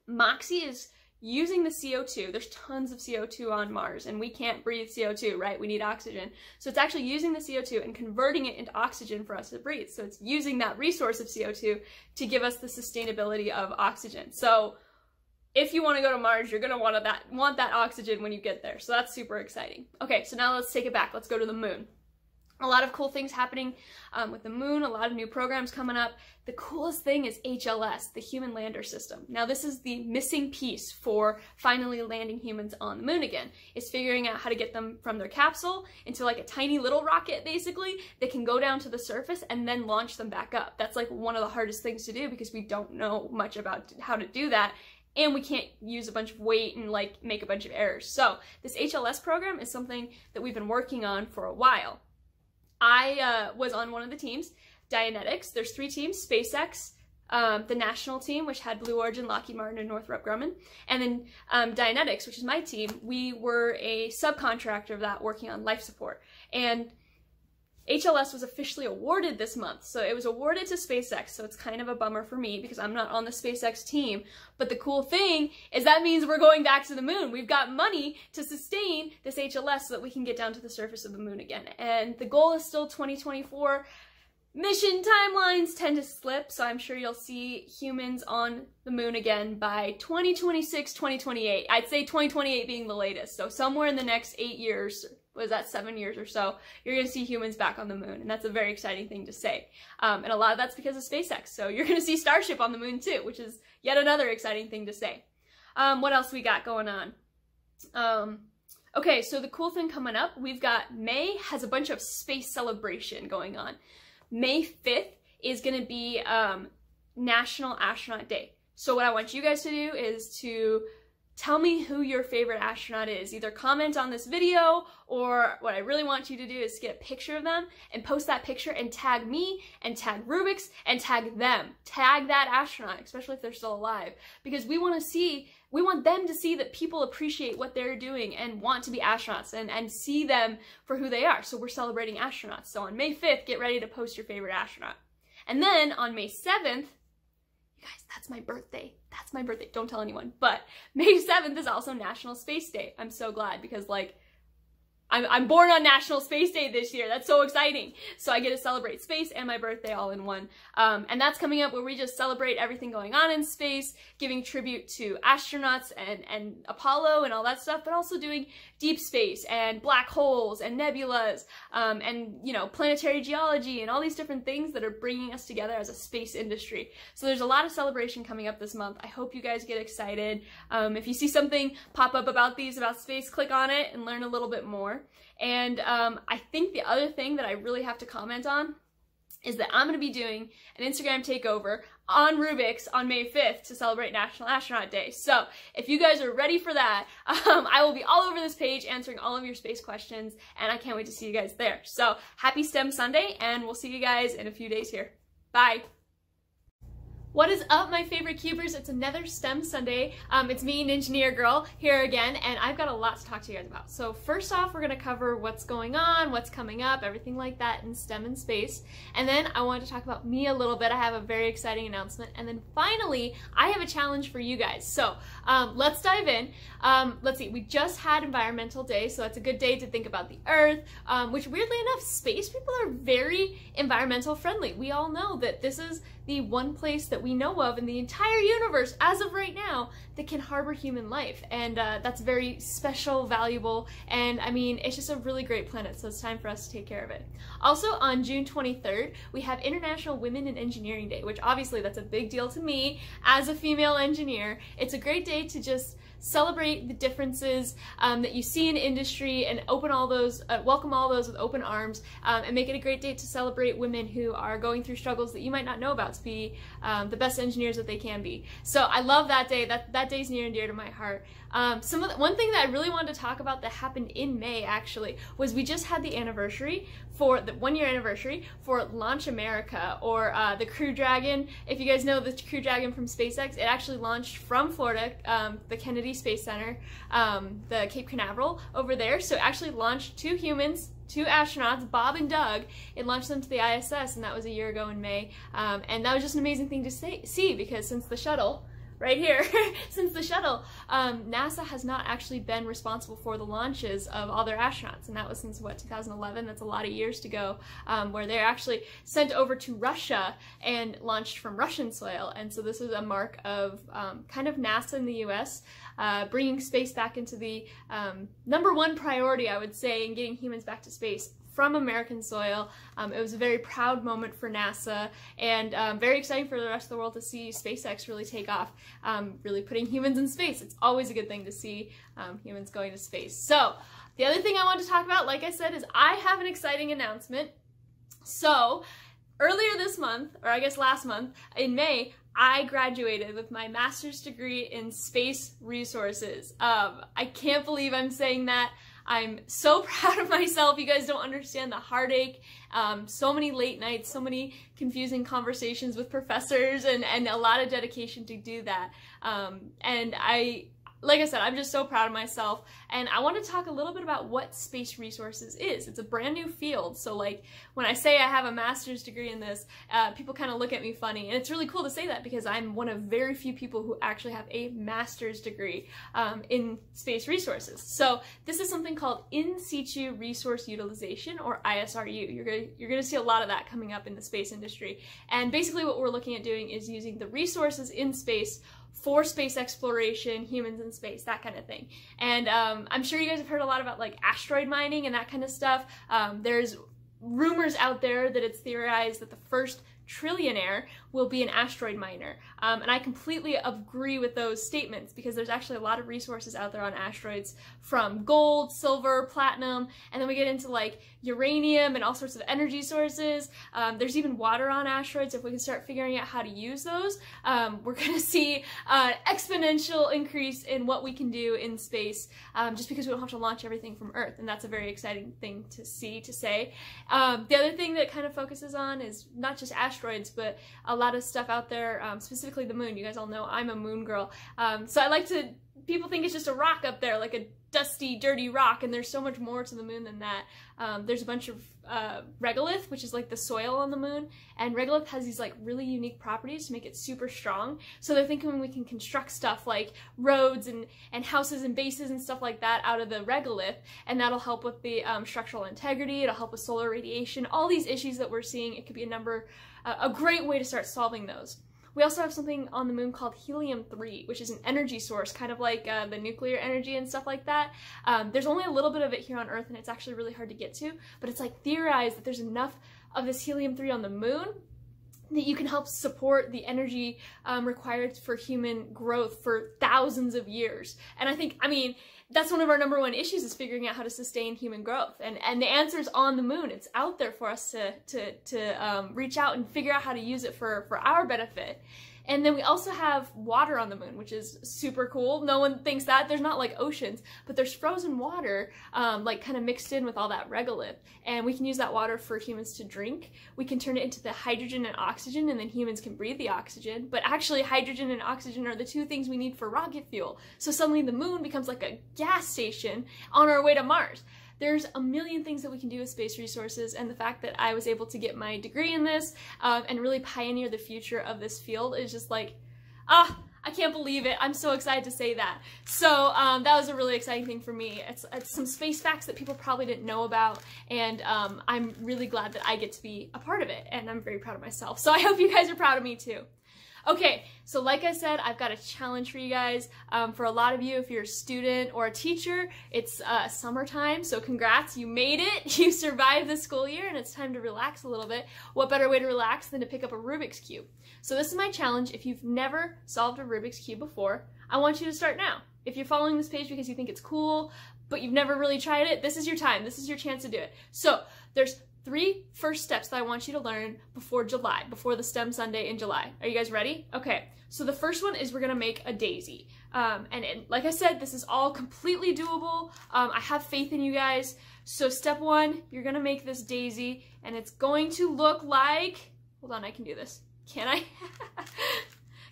MOXIE is using the CO2. There's tons of CO2 on Mars, and we can't breathe CO2, right? We need oxygen. So it's actually using the CO2 and converting it into oxygen for us to breathe. So it's using that resource of CO2 to give us the sustainability of oxygen. So if you want to go to Mars, you're going to want that oxygen when you get there. So that's super exciting. Okay, so now let's take it back. Let's go to the moon. A lot of cool things happening with the moon, a lot of new programs coming up. The coolest thing is HLS, the Human Lander System. Now this is the missing piece for finally landing humans on the moon again. It's figuring out how to get them from their capsule into like a tiny little rocket basically that can go down to the surface and then launch them back up. That's like one of the hardest things to do because we don't know much about how to do that. And we can't use a bunch of weight and like make a bunch of errors. So this HLS program is something that we've been working on for a while. I was on one of the teams, Dianetics. There's 3 teams, SpaceX, the national team, which had Blue Origin, Lockheed Martin, and Northrop Grumman, and then Dianetics, which is my team. We were a subcontractor of that working on life support. And HLS was officially awarded this month. So it was awarded to SpaceX, so it's kind of a bummer for me because I'm not on the SpaceX team. But the cool thing is that means we're going back to the moon. We've got money to sustain this HLS so that we can get down to the surface of the moon again. And the goal is still 2024. Mission timelines tend to slip, so I'm sure you'll see humans on the moon again by 2026, 2028. I'd say 2028 being the latest. So somewhere in the next 8 years, was that 7 years or so, you're going to see humans back on the moon, and that's a very exciting thing to say. And a lot of that's because of SpaceX, so you're going to see Starship on the moon too, which is yet another exciting thing to say. What else we got going on? Okay, so the cool thing coming up, we've got May has a bunch of space celebration going on. May 5th is going to be National Astronaut Day. So what I want you guys to do is to tell me who your favorite astronaut is. Either comment on this video, or what I really want you to do is get a picture of them and post that picture and tag me and tag Rubiks and tag them. Tag that astronaut, especially if they're still alive, because we want them to see that people appreciate what they're doing and want to be astronauts and see them for who they are. So we're celebrating astronauts. So on May 5th, get ready to post your favorite astronaut. And then on May 7th, you guys, that's my birthday. That's my birthday. Don't tell anyone. But May 7th is also National Space Day. I'm so glad because, like, I'm born on National Space Day this year. That's so exciting. So I get to celebrate space and my birthday all in one. And that's coming up where we just celebrate everything going on in space, giving tribute to astronauts and Apollo and all that stuff, but also doing deep space and black holes and nebulas and, you know, planetary geology and all these different things that are bringing us together as a space industry. So there's a lot of celebration coming up this month. I hope you guys get excited. If you see something pop up about space, click on it and learn a little bit more. And I think the other thing that I really have to comment on is that I'm going to be doing an Instagram takeover on Rubiks on May 5th to celebrate National Astronaut Day. So if you guys are ready for that, I will be all over this page answering all of your space questions, and I can't wait to see you guys there. So happy STEM Sunday, and we'll see you guys in a few days here. Bye! What is up, my favorite cubers? It's another STEM Sunday. It's me, Engineer Girl, here again, and I've got a lot to talk to you guys about. So first off, we're gonna cover what's going on, what's coming up, everything like that in STEM and space. And then I wanted to talk about me a little bit. I have a very exciting announcement. And then finally, I have a challenge for you guys. So let's dive in. Let's see, we just had Environmental Day, so that's a good day to think about the Earth, which weirdly enough, space people are very environmental friendly. We all know that this is the one place that we know of in the entire universe as of right now that can harbor human life, and that's very special, valuable, and I mean, it's just a really great planet, so it's time for us to take care of it. Also, on June 23rd, we have International Women in Engineering Day, which obviously that's a big deal to me as a female engineer. It's a great day to just celebrate the differences that you see in industry and welcome all those with open arms, and make it a great day to celebrate women who are going through struggles that you might not know about to be the best engineers that they can be. So I love that day. That day's near and dear to my heart. One thing that I really wanted to talk about that happened in May actually was we just had the anniversary for the 1-year anniversary for Launch America, or the Crew Dragon. If you guys know the Crew Dragon from SpaceX, it actually launched from Florida, the Kennedy Space Center, the Cape Canaveral over there. So it actually launched 2 humans, 2 astronauts, Bob and Doug. It launched them to the ISS, and that was a year ago in May. And that was just an amazing thing to see, because since the shuttle, right here, since the shuttle, NASA has not actually been responsible for the launches of all their astronauts, and that was since, what, 2011? That's a lot of years to go, where they're actually sent over to Russia and launched from Russian soil. And so this is a mark of kind of NASA in the US bringing space back into the #1 priority, I would say, in getting humans back to space from American soil. It was a very proud moment for NASA, and very exciting for the rest of the world to see SpaceX really take off, really putting humans in space. It's always a good thing to see humans going to space. So the other thing I want to talk about, like I said, is I have an exciting announcement. So earlier this month, or I guess last month, in May, I graduated with my master's degree in space resources. I can't believe I'm saying that. I'm so proud of myself. You guys don't understand the heartache, so many late nights, so many confusing conversations with professors, and a lot of dedication to do that. And like I said, I'm just so proud of myself, and I want to talk a little bit about what space resources is. It's a brand new field, so like when I say I have a master's degree in this, people kind of look at me funny, and it's really cool to say that because I'm one of very few people who actually have a master's degree in space resources. So this is something called in situ resource utilization, or ISRU. You're gonna see a lot of that coming up in the space industry, and basically what we're looking at doing is using the resources in space for space exploration, humans in space, that kind of thing. And I'm sure you guys have heard a lot about like asteroid mining and that kind of stuff. There's rumors out there that it's theorized that the first trillionaire will be an asteroid miner. And I completely agree with those statements, because there's actually a lot of resources out there on asteroids, from gold, silver, platinum, and then we get into like uranium and all sorts of energy sources. There's even water on asteroids. If we can start figuring out how to use those, we're gonna see an exponential increase in what we can do in space, just because we don't have to launch everything from Earth, and that's a very exciting thing to say. The other thing that kind of focuses on is not just asteroids, but a lot of stuff out there, specifically the moon. You guys all know I'm a moon girl. So I like to, people think it's just a rock up there, like a dusty, dirty rock, and there's so much more to the moon than that. There's a bunch of regolith, which is like the soil on the moon, and regolith has these like really unique properties to make it super strong. So they're thinking we can construct stuff like roads and houses and bases and stuff like that out of the regolith, and that'll help with the structural integrity. It'll help with solar radiation, all these issues that we're seeing. It could be a great way to start solving those. We also have something on the moon called helium-3, which is an energy source, kind of like the nuclear energy and stuff like that. There's only a little bit of it here on Earth, and it's actually really hard to get to, but it's like theorized that there's enough of this helium-3 on the moon that you can help support the energy required for human growth for thousands of years. And I mean, that's one of our #1 issues, is figuring out how to sustain human growth. And the answer's on the moon. It's out there for us to reach out and figure out how to use it for our benefit. And then we also have water on the moon, which is super cool. No one thinks that. There's not like oceans, but there's frozen water, like kind of mixed in with all that regolith. And we can use that water for humans to drink. We can turn it into the hydrogen and oxygen, and then humans can breathe the oxygen. But actually, hydrogen and oxygen are the 2 things we need for rocket fuel. So suddenly the moon becomes like a gas station on our way to Mars. There's a million things that we can do with space resources, and the fact that I was able to get my degree in this and really pioneer the future of this field is just like, I can't believe it. I'm so excited to say that. So that was a really exciting thing for me. It's some space facts that people probably didn't know about, and I'm really glad that I get to be a part of it, and I'm very proud of myself. So I hope you guys are proud of me too. Okay, so like I said, I've got a challenge for you guys. For a lot of you, if you're a student or a teacher, it's summertime, so congrats, you made it. You survived the school year and it's time to relax a little bit. What better way to relax than to pick up a Rubik's Cube? So this is my challenge. If you've never solved a Rubik's Cube before, I want you to start now. If you're following this page because you think it's cool, but you've never really tried it, this is your time. This is your chance to do it. So there's 3 first steps that I want you to learn before July, before the STEM Sunday in July. Are you guys ready? Okay, so the first one is we're gonna make a daisy. Like I said, this is all completely doable. I have faith in you guys. So step 1, you're gonna make this daisy and it's going to look like, hold on, I can do this. Can I?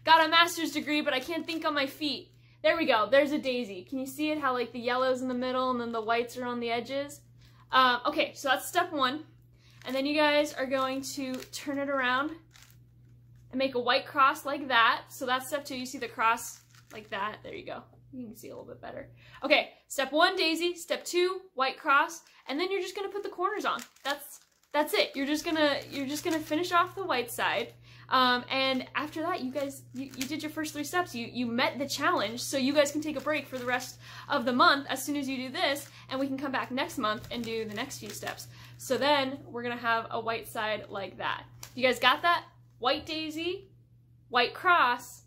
Got a master's degree, but I can't think on my feet. There we go, there's a daisy. Can you see it, how like the yellow's in the middle and then the whites are on the edges? Okay, so that's step 1. And then you guys are going to turn it around and make a white cross like that. So that's step 2. You see the cross like that. There you go. You can see a little bit better. Okay, step 1, daisy. Step 2, white cross. And then you're just gonna put the corners on. That's it. You're just gonna finish off the white side. And after that, you guys, you did your first 3 steps. You met the challenge, so you guys can take a break for the rest of the month as soon as you do this, and we can come back next month and do the next few steps. So then we're gonna have a white side like that. You guys got that? White daisy, white cross,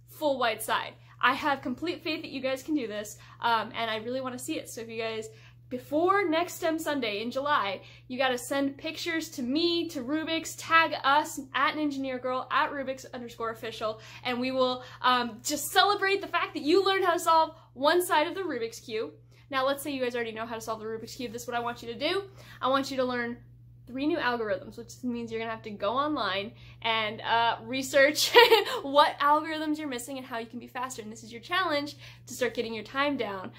full white side. I have complete faith that you guys can do this, and I really want to see it. So if you guys, before next STEM Sunday in July, you got to send pictures to me, to Rubiks, tag us at @engineergirl, at Rubiks_official, and we will just celebrate the fact that you learned how to solve one side of the Rubik's Cube. Now let's say you guys already know how to solve the Rubik's Cube. This is what I want you to do. I want you to learn 3 new algorithms, which means you're gonna have to go online and research what algorithms you're missing and how you can be faster. And this is your challenge to start getting your time down.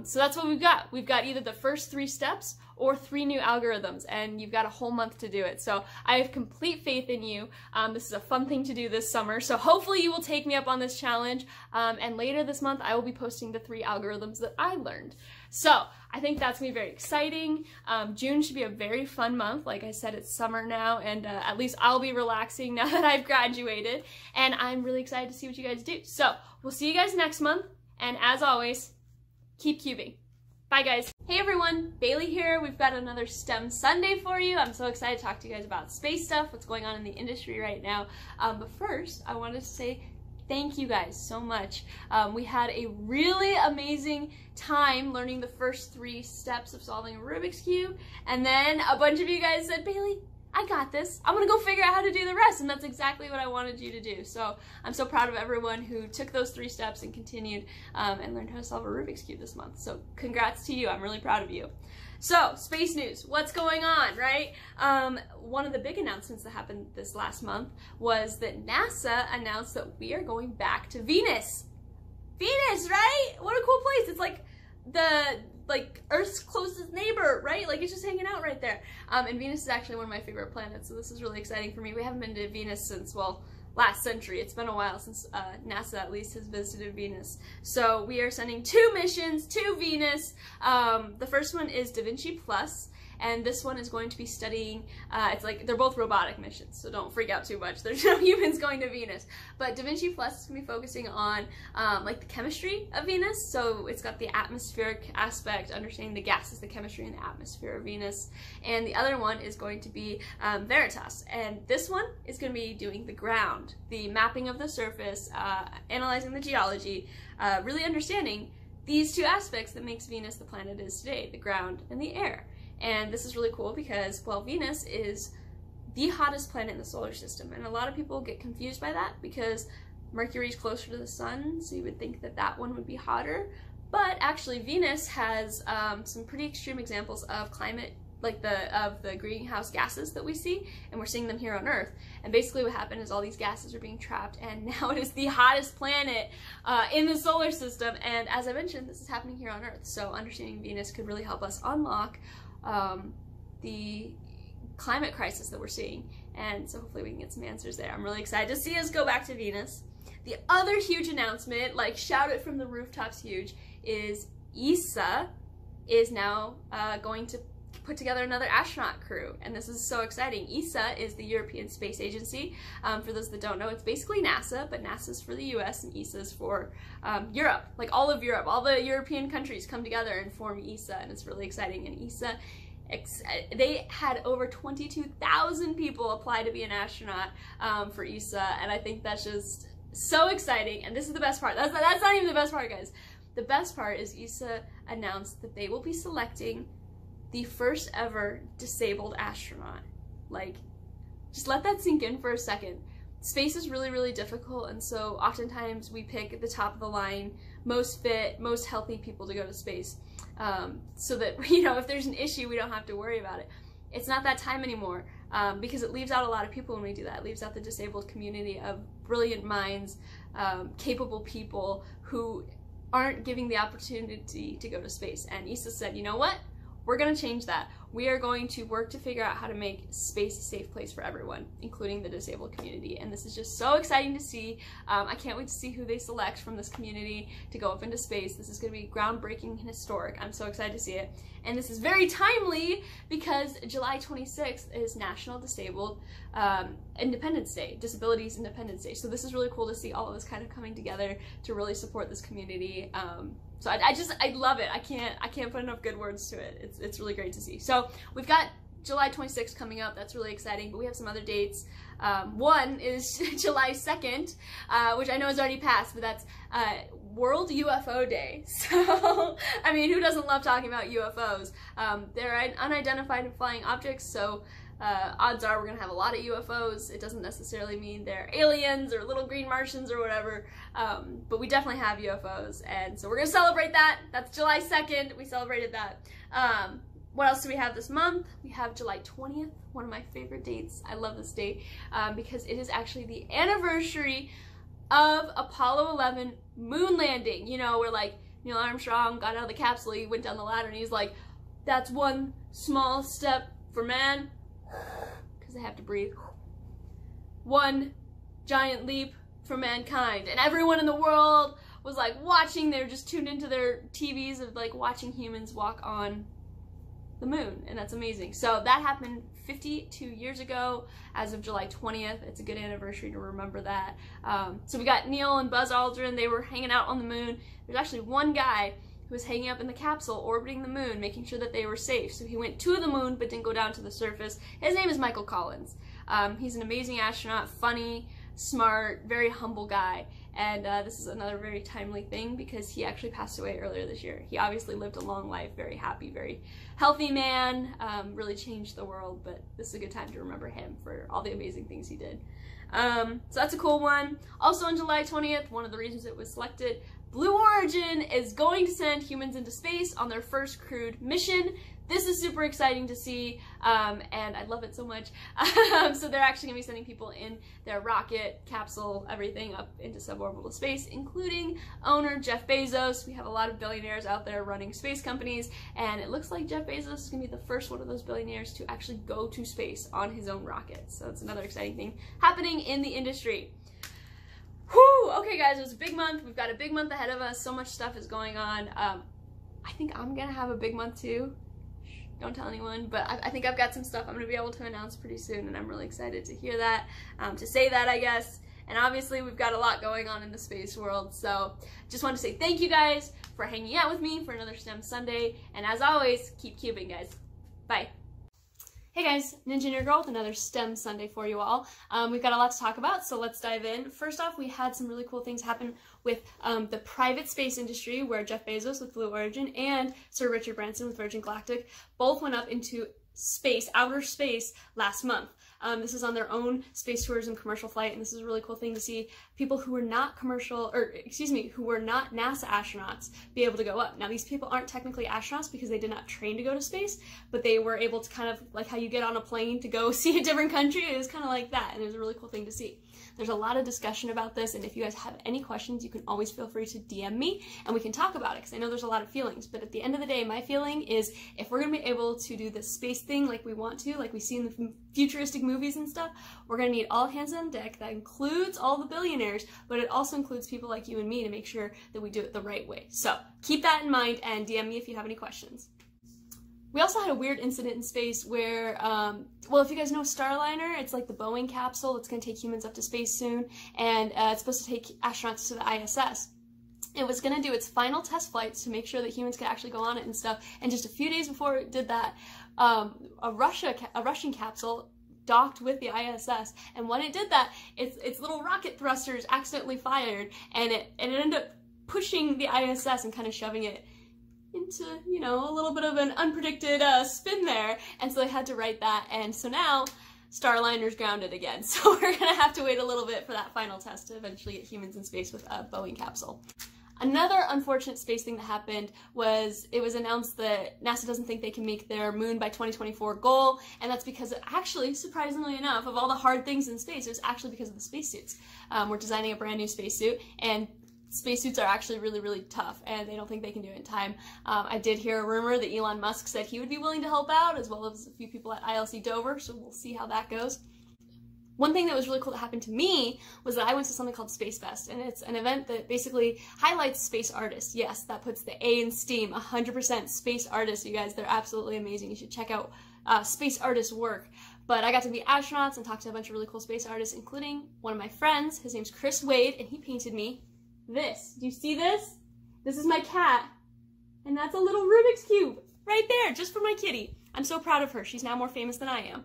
So that's what we've got. We've got either the first 3 steps or 3 new algorithms, and you've got a whole month to do it. So I have complete faith in you. This is a fun thing to do this summer. So hopefully you will take me up on this challenge. And later this month, I will be posting the 3 algorithms that I learned. So I think that's gonna be very exciting. June should be a very fun month. Like I said, it's summer now, and at least I'll be relaxing now that I've graduated. And I'm really excited to see what you guys do. So we'll see you guys next month. And as always, keep cubing. Bye guys. Hey everyone, Bailey here. We've got another STEM Sunday for you. I'm so excited to talk to you guys about space stuff, what's going on in the industry right now. But first, I wanted to say thank you guys so much. We had a really amazing time learning the first 3 steps of solving a Rubik's Cube, and then a bunch of you guys said, Bailey, I got this. I'm gonna go figure out how to do the rest, and that's exactly what I wanted you to do. So I'm so proud of everyone who took those 3 steps and continued and learned how to solve a Rubik's Cube this month. So congrats to you. I'm really proud of you. So, space news, what's going on, right? One of the big announcements that happened this last month was that NASA announced that we are going back to Venus. Venus, right? What a cool place. It's like Earth's closest neighbor, right? Like, it's just hanging out right there. And Venus is actually one of my favorite planets, so this is really exciting for me. We haven't been to Venus since, well, last century. It's been a while since NASA at least has visited Venus. So we are sending 2 missions to Venus. The first one is Da Vinci Plus, and this one is going to be studying, it's like, they're both robotic missions, so don't freak out too much. There's no humans going to Venus. But Da Vinci Plus is going to be focusing on like the chemistry of Venus, so it's got the atmospheric aspect, understanding the gases, the chemistry in the atmosphere of Venus. And the other one is going to be Veritas, and this one is going to be doing the ground, the mapping of the surface, analyzing the geology, really understanding these 2 aspects that makes Venus the planet it is today, the ground and the air. And this is really cool because, well, Venus is the hottest planet in the solar system, and a lot of people get confused by that because Mercury is closer to the sun, so you would think that that one would be hotter. But actually, Venus has some pretty extreme examples of climate, like the greenhouse gases that we see, and we're seeing them here on Earth. And basically what happened is all these gases are being trapped, and now it is the hottest planet in the solar system. And as I mentioned, this is happening here on Earth, so understanding Venus could really help us unlock the climate crisis that we're seeing, and so hopefully we can get some answers there. I'm really excited to see us go back to Venus. The other huge announcement, like shout it from the rooftops huge, is ESA is now going to put together another astronaut crew, and this is so exciting. ESA is the European Space Agency. For those that don't know, it's basically NASA, but NASA's for the US and ESA's for Europe. Like all of Europe, all the European countries come together and form ESA, and it's really exciting. And ESA, they had over 22,000 people apply to be an astronaut for ESA, and I think that's just so exciting. And this is the best part. That's not even the best part, guys. The best part is ESA announced that they will be selecting the first ever disabled astronaut. Like, just let that sink in for a second. Space is really, really difficult, and so oftentimes we pick the top of the line, most fit, most healthy people to go to space, so that, you know, if there's an issue, we don't have to worry about it. It's not that time anymore, because it leaves out a lot of people when we do that. It leaves out the disabled community of brilliant minds, capable people who aren't giving the opportunity to go to space. And ESA said, you know what? We're going to change that. We are going to work to figure out how to make space a safe place for everyone, including the disabled community. And this is just so exciting to see. I can't wait to see who they select from this community to go up into space. This is going to be groundbreaking and historic. I'm so excited to see it. And this is very timely because July 26th is National Disabled Independence Day, Disabilities Independence Day. So this is really cool to see all of us kind of coming together to really support this community. So I love it. I can't put enough good words to it. It's really great to see. So we've got July 26th coming up. That's really exciting, but we have some other dates. One is July 2nd, which I know has already passed, but that's World UFO Day. So, I mean, who doesn't love talking about UFOs? They're unidentified flying objects, so odds are we're going to have a lot of UFOs. It doesn't necessarily mean they're aliens or little green Martians or whatever, but we definitely have UFOs, and so we're going to celebrate that. That's July 2nd. We celebrated that. What else do we have this month? We have July 20th, one of my favorite dates. I love this date because it is actually the anniversary of Apollo 11 moon landing. You know, where like Neil Armstrong got out of the capsule, he went down the ladder, and he's like, that's one small step for man, because they have to breathe, one giant leap for mankind. And everyone in the world was like watching, they were just tuned into their TVs of like watching humans walk on the moon, and that's amazing. So that happened 52 years ago as of July 20th. It's a good anniversary to remember that. So we got Neil and Buzz Aldrin. They were hanging out on the moon. There's actually one guy who was hanging up in the capsule orbiting the moon, making sure that they were safe. So he went to the moon but didn't go down to the surface. His name is Michael Collins. He's an amazing astronaut, funny, smart, very humble guy. And this is another very timely thing because he actually passed away earlier this year. He obviously lived a long life, very happy, very healthy man, really changed the world, but this is a good time to remember him for all the amazing things he did. So that's a cool one. Also on July 20th, one of the reasons it was selected, Blue Origin is going to send humans into space on their first crewed mission. This is super exciting to see, and I love it so much. So they're actually going to be sending people in their rocket, capsule, everything up into suborbital space, including owner Jeff Bezos. We have a lot of billionaires out there running space companies, and it looks like Jeff Bezos is going to be the first one of those billionaires to actually go to space on his own rocket. So it's another exciting thing happening in the industry. Whew! Okay guys, it was a big month. We've got a big month ahead of us. So much stuff is going on. I think I'm going to have a big month too. Don't tell anyone, but I think I've got some stuff I'm going to be able to announce pretty soon, and I'm really excited to hear that, to say that, I guess. And obviously, we've got a lot going on in the space world, so just want to say thank you guys for hanging out with me for another STEM Sunday, and as always, keep cubing, guys. Bye. Hey guys, Ninja Nerd Girl with another STEM Sunday for you all. We've got a lot to talk about, so let's dive in. First off, we had some really cool things happen with the private space industry, where Jeff Bezos with Blue Origin and Sir Richard Branson with Virgin Galactic both went up into space, outer space, last month. This is on their own space tourism commercial flight, and this is a really cool thing to see people who were not who were not NASA astronauts be able to go up. Now, these people aren't technically astronauts because they did not train to go to space, but they were able to kind of, like how you get on a plane to go see a different country, it was kind of like that, and it was a really cool thing to see. There's a lot of discussion about this, and if you guys have any questions, you can always feel free to DM me, and we can talk about it, because I know there's a lot of feelings, but at the end of the day, my feeling is if we're going to be able to do this space thing like we want to, like we see in the futuristic movies and stuff, we're going to need all hands on deck. That includes all the billionaires, but it also includes people like you and me to make sure that we do it the right way. So keep that in mind, and DM me if you have any questions. We also had a weird incident in space where, well, if you guys know Starliner, it's like the Boeing capsule that's going to take humans up to space soon, and it's supposed to take astronauts to the ISS. It was going to do its final test flights to make sure that humans could actually go on it and stuff, and just a few days before it did that, a Russian capsule docked with the ISS, and when it did that, its little rocket thrusters accidentally fired, and it ended up pushing the ISS and kind of shoving it into, you know, a little bit of an unpredicted spin there, and so they had to write that, and so now Starliner's grounded again, so we're gonna have to wait a little bit for that final test to eventually get humans in space with a Boeing capsule. Another unfortunate space thing that happened was it was announced that NASA doesn't think they can make their moon by 2024 goal, and that's because it actually, surprisingly enough, of all the hard things in space, it was actually because of the spacesuits. We're designing a brand new spacesuit, and spacesuits are actually really, really tough, and they don't think they can do it in time. I did hear a rumor that Elon Musk said he would be willing to help out, as well as a few people at ILC Dover, so we'll see how that goes. One thing that was really cool that happened to me was that I went to something called Space Fest, and it's an event that basically highlights space artists. Yes, that puts the A in STEAM, 100% space artists, you guys. They're absolutely amazing. You should check out space artists' work. But I got to meet astronauts and talk to a bunch of really cool space artists, including one of my friends. His name's Chris Wade, and he painted me this. Do you see this? This is my cat, and that's a little Rubik's Cube right there, just for my kitty. I'm so proud of her. She's now more famous than I am.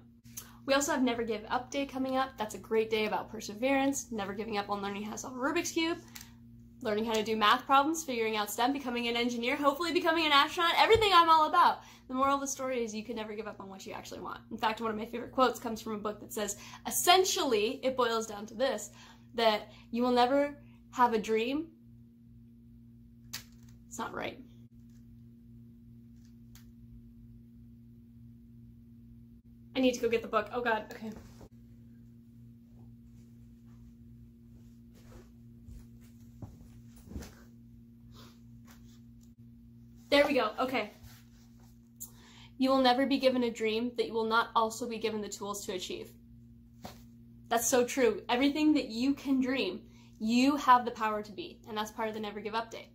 We also have Never Give Up Day coming up. That's a great day about perseverance, never giving up on learning how to solve a Rubik's Cube, learning how to do math problems, figuring out STEM, becoming an engineer, hopefully becoming an astronaut, everything I'm all about. The moral of the story is you can never give up on what you actually want. In fact, one of my favorite quotes comes from a book that says, essentially, it boils down to this, that you will never have a dream. It's not right. I need to go get the book. Oh God, okay. There we go, okay. You will never be given a dream that you will not also be given the tools to achieve. That's so true. Everything that you can dream, you have the power to be, and that's part of the Never Give Up Day.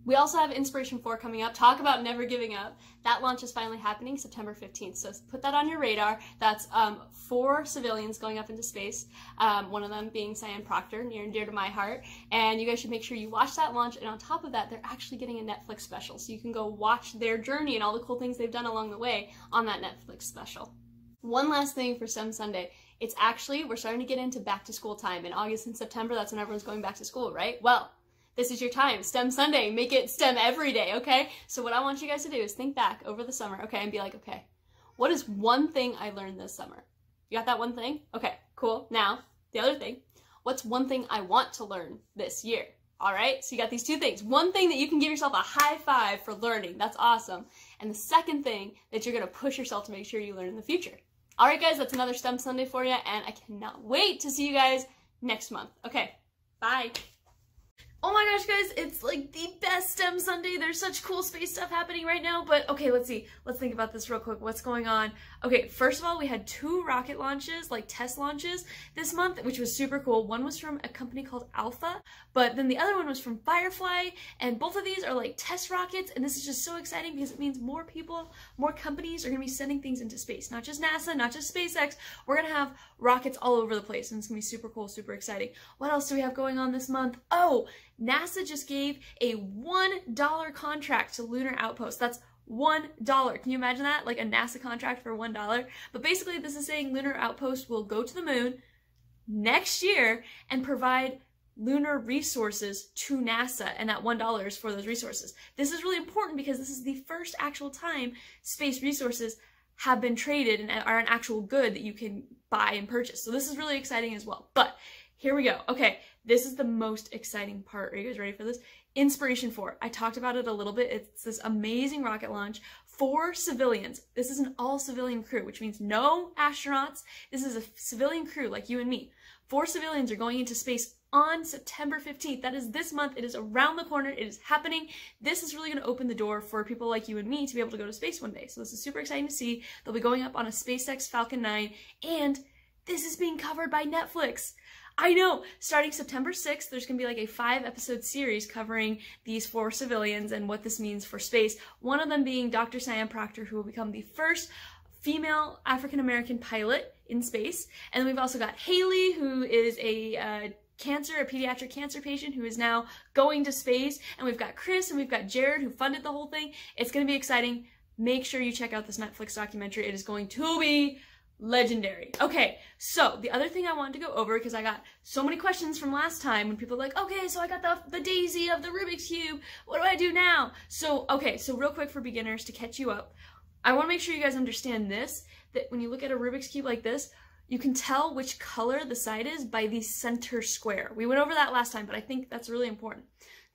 We also have Inspiration 4 coming up. Talk about never giving up. That launch is finally happening September 15th, so put that on your radar. That's 4 civilians going up into space, one of them being Cyan Proctor, near and dear to my heart, and you guys should make sure you watch that launch, and on top of that, they're actually getting a Netflix special, so you can go watch their journey and all the cool things they've done along the way on that Netflix special. One last thing for STEM Sunday. It's actually, we're starting to get into back to school time. In August and September, that's when everyone's going back to school, right? Well, this is your time. STEM Sunday. Make it STEM every day, okay? So what I want you guys to do is think back over the summer, okay, and be like, okay, what is one thing I learned this summer? You got that one thing? Okay, cool. Now, the other thing, what's one thing I want to learn this year? All right, so you got these 2 things. One thing that you can give yourself a high five for learning. That's awesome. And the second thing that you're going to push yourself to make sure you learn in the future. All right, guys, that's another STEM Sunday for you, and I cannot wait to see you guys next month. Okay, bye. Oh my gosh, guys, it's like the best STEM Sunday. There's such cool space stuff happening right now, but okay, let's see. Let's think about this real quick. What's going on? Okay, first of all, we had 2 rocket launches, like test launches this month, which was super cool. One was from a company called Alpha, but then the other one was from Firefly, and both of these are like test rockets, and this is just so exciting because it means more people, more companies are gonna be sending things into space. Not just NASA, not just SpaceX, we're gonna have rockets all over the place, and it's gonna be super cool, super exciting. What else do we have going on this month? Oh, NASA just gave a $1 contract to Lunar Outpost. That's $1. Can you imagine that? Like a NASA contract for $1? But basically this is saying Lunar Outpost will go to the moon next year and provide lunar resources to NASA, and that $1 is for those resources. This is really important because this is the first actual time space resources have been traded and are an actual good that you can buy and purchase. So this is really exciting as well. But here we go. Okay, this is the most exciting part. Are you guys ready for this? Inspiration 4. I talked about it a little bit. It's this amazing rocket launch for civilians. This is an all-civilian crew, which means no astronauts. This is a civilian crew like you and me. 4 civilians are going into space on September 15th. That is this month. It is around the corner. It is happening. This is really going to open the door for people like you and me to be able to go to space one day. So this is super exciting to see. They'll be going up on a SpaceX Falcon 9, and this is being covered by Netflix. I know! Starting September 6th, there's going to be like a 5-episode series covering these 4 civilians and what this means for space. One of them being Dr. Sian Proctor, who will become the first female African-American pilot in space. And then we've also got Haley, who is a pediatric cancer patient who is now going to space. And we've got Chris and we've got Jared, who funded the whole thing. It's going to be exciting. Make sure you check out this Netflix documentary. It is going to be legendary. Okay, so the other thing I wanted to go over, because I got so many questions from last time when people were like, okay, so I got the daisy of the Rubik's Cube. What do I do now? So, okay, so real quick for beginners to catch you up, I want to make sure you guys understand this, that when you look at a Rubik's Cube like this, you can tell which color the side is by the center square. We went over that last time, but I think that's really important.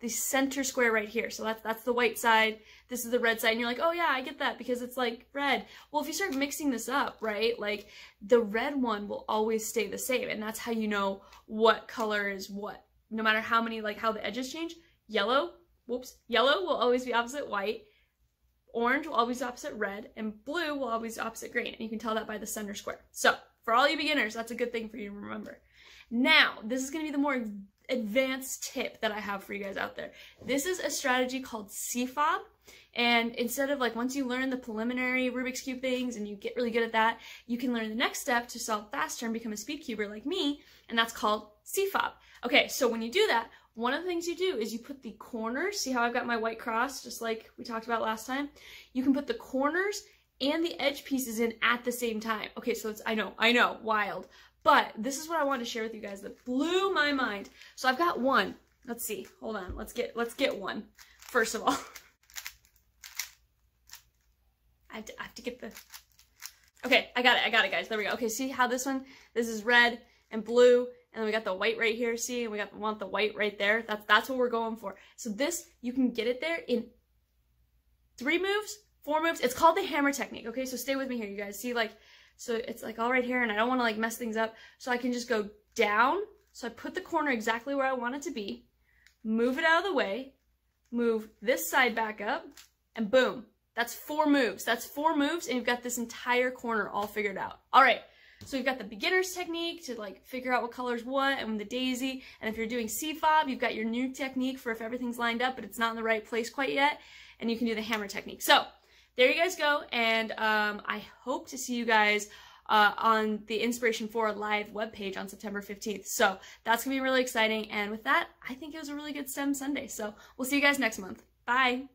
The center square right here. So that's the white side, this is the red side, and you're like, oh yeah, I get that because it's like red. Well, if you start mixing this up, right, like the red one will always stay the same, and that's how you know what color is what. No matter how many, like how the edges change. Yellow will always be opposite white, orange will always be opposite red, and blue will always be opposite green, and you can tell that by the center square. So, for all you beginners, that's a good thing for you to remember. Now, this is going to be the more advanced tip that I have for you guys out there. This is a strategy called CFOB, and instead of like once you learn the preliminary Rubik's Cube things and you get really good at that, you can learn the next step to solve faster and become a speed cuber like me, and that's called CFOB. Okay, so when you do that, one of the things you do is you put the corners, see how I've got my white cross, just like we talked about last time? You can put the corners and the edge pieces in at the same time. Okay, so it's, I know, wild. But this is what I wanted to share with you guys that blew my mind. So I've got one. Let's see. Hold on. Let's get one. First of all. I have to get the... Okay, I got it, guys. There we go. Okay, see how this one, this is red and blue, and then we got the white right here, see? And we want the white right there. That's what we're going for. So this, you can get it there in 3 moves, 4 moves. It's called the hammer technique, okay? So stay with me here, you guys. See, like, so it's like all right here, and I don't want to like mess things up, so I can just go down. So I put the corner exactly where I want it to be, move it out of the way, move this side back up, and boom. That's 4 moves. That's 4 moves, and you've got this entire corner all figured out. All right, so you've got the beginner's technique to like figure out what color's what, and the daisy, and if you're doing CFOB, you've got your new technique for if everything's lined up, but it's not in the right place quite yet, and you can do the hammer technique. So there you guys go, and I hope to see you guys on the Inspiration4 live webpage on September 15th. So that's going to be really exciting, and with that, I think it was a really good STEM Sunday. So we'll see you guys next month. Bye!